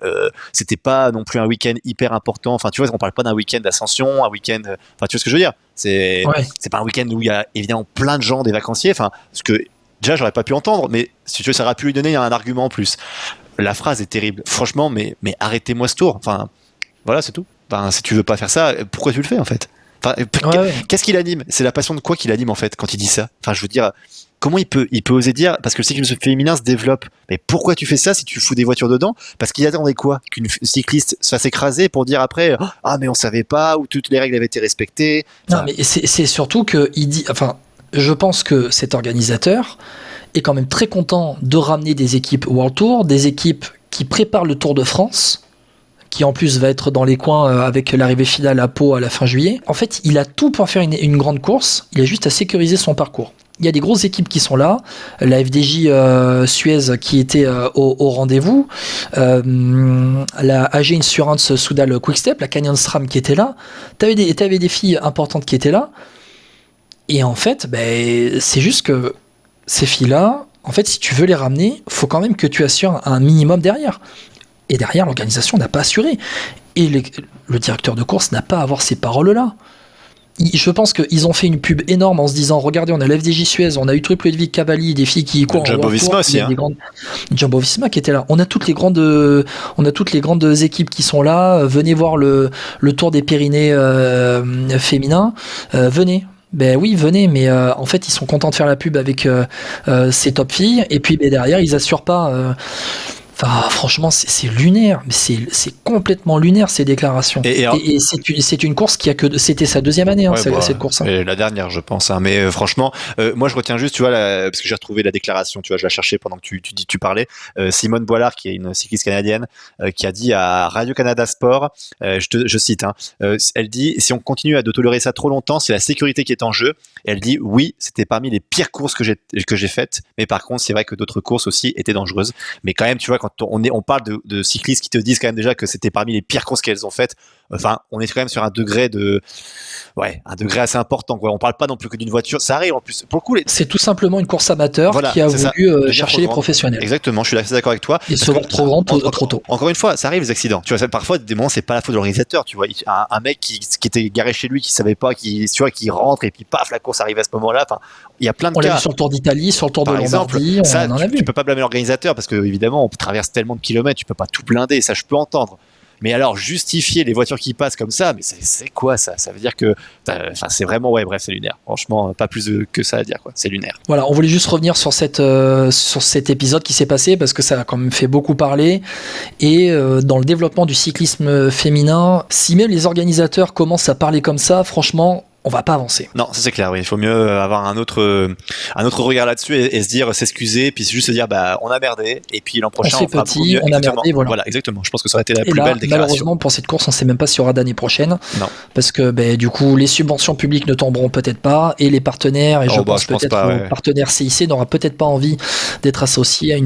C'était pas non plus un week-end hyper important. Enfin, tu vois, on parle pas d'un week-end d'ascension, un week-end. Enfin, tu vois ce que je veux dire. C'est pas un week-end où il y a évidemment plein de gens, des vacanciers. Enfin, parce que déjà, j'aurais pas pu entendre, mais si tu veux, ça aurait pu lui donner un argument en plus. La phrase est terrible, franchement, mais arrêtez-moi ce tour. Enfin, voilà, c'est tout. Enfin, si tu veux pas faire ça, pourquoi tu le fais en fait? Enfin, qu'est-ce qu'il anime? C'est la passion de quoi qu'il anime en fait quand il dit ça? Enfin, je veux dire, comment il peut oser dire, parce que le cyclisme féminin se développe. Mais pourquoi tu fais ça si tu fous des voitures dedans? Parce qu'il attendait quoi? Qu'une cycliste se fasse écraser pour dire après, ah mais on savait pas, ou toutes les règles avaient été respectées. Enfin, non, mais c'est surtout que il dit, enfin, je pense que cet organisateur est quand même très content de ramener des équipes World Tour, des équipes qui préparent le Tour de France, qui en plus va être dans les coins avec l'arrivée finale à Pau à la fin juillet. En fait, il a tout pour faire une grande course, il a juste à sécuriser son parcours. Il y a des grosses équipes qui sont là, la FDJ Suez qui était au rendez-vous, la AG Insurance Soudal Quickstep, la Canyon SRAM qui était là, t'avais des filles importantes qui étaient là, et en fait, c'est juste que ces filles-là, en fait, si tu veux les ramener, faut quand même que tu assures un minimum derrière. Et derrière, l'organisation n'a pas assuré. Et le directeur de course n'a pas à avoir ces paroles-là. Je pense qu'ils ont fait une pub énorme en se disant, regardez, on a l'FDJ Suez, on a eu Triple Ludwig Cavalli, des filles qui courent Jumbo Visma aussi. Jumbo Visma qui était là. On a toutes les grandes équipes qui sont là. Venez voir le Tour des Pyrénées féminin. Venez. Ben oui, venez, mais en fait, ils sont contents de faire la pub avec ces top filles. Et puis derrière, ils assurent pas. Enfin, franchement, c'est lunaire, mais c'est complètement lunaire ces déclarations. Et c'est une course c'était sa deuxième année, cette course. Et la dernière, je pense. Hein. Mais franchement, moi, je retiens juste, tu vois, parce que j'ai retrouvé la déclaration. Tu vois, je la cherchais pendant que tu parlais. Simone Boilard, qui est une cycliste canadienne, qui a dit à Radio Canada Sport, je cite, hein, elle dit, si on continue à tolérer ça trop longtemps, c'est la sécurité qui est en jeu. Et elle dit, oui, c'était parmi les pires courses que j'ai faites, mais par contre, c'est vrai que d'autres courses aussi étaient dangereuses. Mais quand même, tu vois, quand on parle de cyclistes qui te disent quand même déjà que c'était parmi les pires courses qu'elles ont faites, Enfin, on est quand même sur un degré assez important, quoi. On parle pas non plus que d'une voiture. Ça arrive en plus. Pour le coup, C'est tout simplement une course amateur Voilà, qui a c'est ça. voulu Devenir chercher trop les grande. professionnels. Exactement, je suis assez d'accord avec toi. Et Parce se voir que- trop grand, trop tôt. Encore une fois, ça arrive les accidents. Tu vois, parfois, des moments, c'est pas la faute de l'organisateur. Tu vois, un mec qui était garé chez lui, qui savait pas, qui rentre et puis paf, la course arrive à ce moment-là. Enfin, il y a plein de On l'a cas. vu sur le Tour d'Italie, sur le Tour de Par exemple, Lombardie, ça, on en a vu. tu peux pas blâmer l'organisateur parce que évidemment, on traverse tellement de kilomètres, tu peux pas tout blinder. Ça, je peux entendre. Mais alors, justifier les voitures qui passent comme ça, mais c'est quoi ça? Ça veut dire que, enfin, c'est vraiment, ouais, bref, c'est lunaire. Franchement, pas plus que ça à dire, quoi. C'est lunaire. Voilà, on voulait juste revenir sur cet épisode qui s'est passé parce que ça a quand même fait beaucoup parler. Et dans le développement du cyclisme féminin, si même les organisateurs commencent à parler comme ça, franchement, on va pas avancer. Non, ça c'est clair, oui. Il faut mieux avoir un autre regard là-dessus et se dire, s'excuser, puis juste se dire, bah, on a merdé, et puis l'an prochain, fait fera petit, beaucoup mieux. on a Exactement. merdé, voilà. Exactement. Je pense que ça aurait été la Et plus là, belle déclaration. malheureusement, pour cette course, on sait même pas s'il y aura d'année prochaine. Non. Parce que, du coup, les subventions publiques ne tomberont peut-être pas, et les partenaires, et je pense peut-être pas, ouais. le partenaire CIC n'aura peut-être pas envie d'être associé à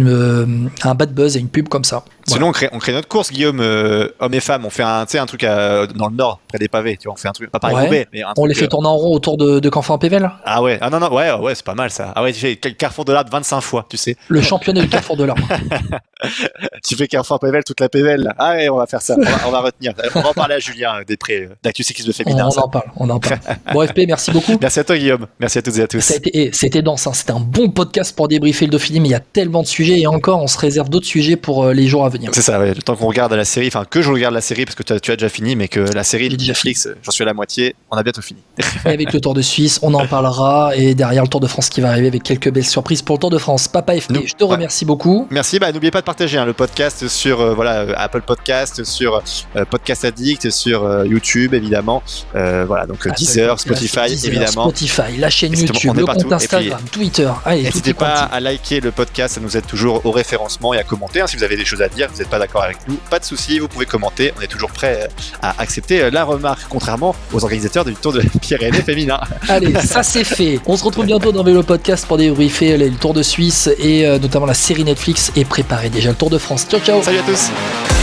un bad buzz, à une pub comme ça. Sinon, on crée notre course, Guillaume, hommes et femmes. On fait un truc dans le nord, près des pavés. Tu vois, on fait un truc, pas Paris-Roubaix, mais un On truc, les fait tourner en rond autour de Canfin-Pével. Ah ouais, ah non, ouais, c'est pas mal ça. Ah ouais, tu fais Carrefour de l'Arbre 25 fois, tu sais. Le championnat du Carrefour de l'Arbre. Tu fais Carrefour Pével, toute la Pével. Ah ouais, on va faire ça. On va retenir. On va en parler à Julien Després, d'Actu Cyclisme Féminin. On en parle. Bon, FP, merci beaucoup. Merci à toi, Guillaume. Merci à toutes et à tous. C'était dense, hein. C'était un bon podcast pour débriefer le Dauphiné, mais il y a tellement de sujets et encore, on se réserve d'autres sujets pour les jours à venir. C'est ça, ouais. Le temps qu'on regarde la série, enfin que je regarde la série parce que tu as déjà fini, mais que la série J'ai déjà Netflix, j'en suis à la moitié, on a bientôt fini. Et avec le Tour de Suisse, on en parlera, et derrière le Tour de France qui va arriver avec quelques belles surprises pour le Tour de France. Papa FP, je te remercie beaucoup. Merci, n'oubliez pas de partager le podcast sur Apple Podcast, sur Podcast Addict, sur YouTube évidemment, donc Deezer, Spotify évidemment. Spotify, la chaîne Exactement, YouTube, on est le partout. compte Instagram, Twitter. Allez, n'hésitez pas à liker le podcast, ça nous aide toujours au référencement et à commenter. Si vous avez des choses à dire, vous n'êtes pas d'accord avec nous, pas de souci, vous pouvez commenter. On est toujours prêt à accepter la remarque, contrairement aux organisateurs du Tour de Pyrénées féminin. Allez, ça c'est fait. On se retrouve bientôt dans Vélo Podcast pour débriefer le Tour de Suisse et notamment la série Netflix et préparer déjà le Tour de France. Ciao, ciao. Salut à tous.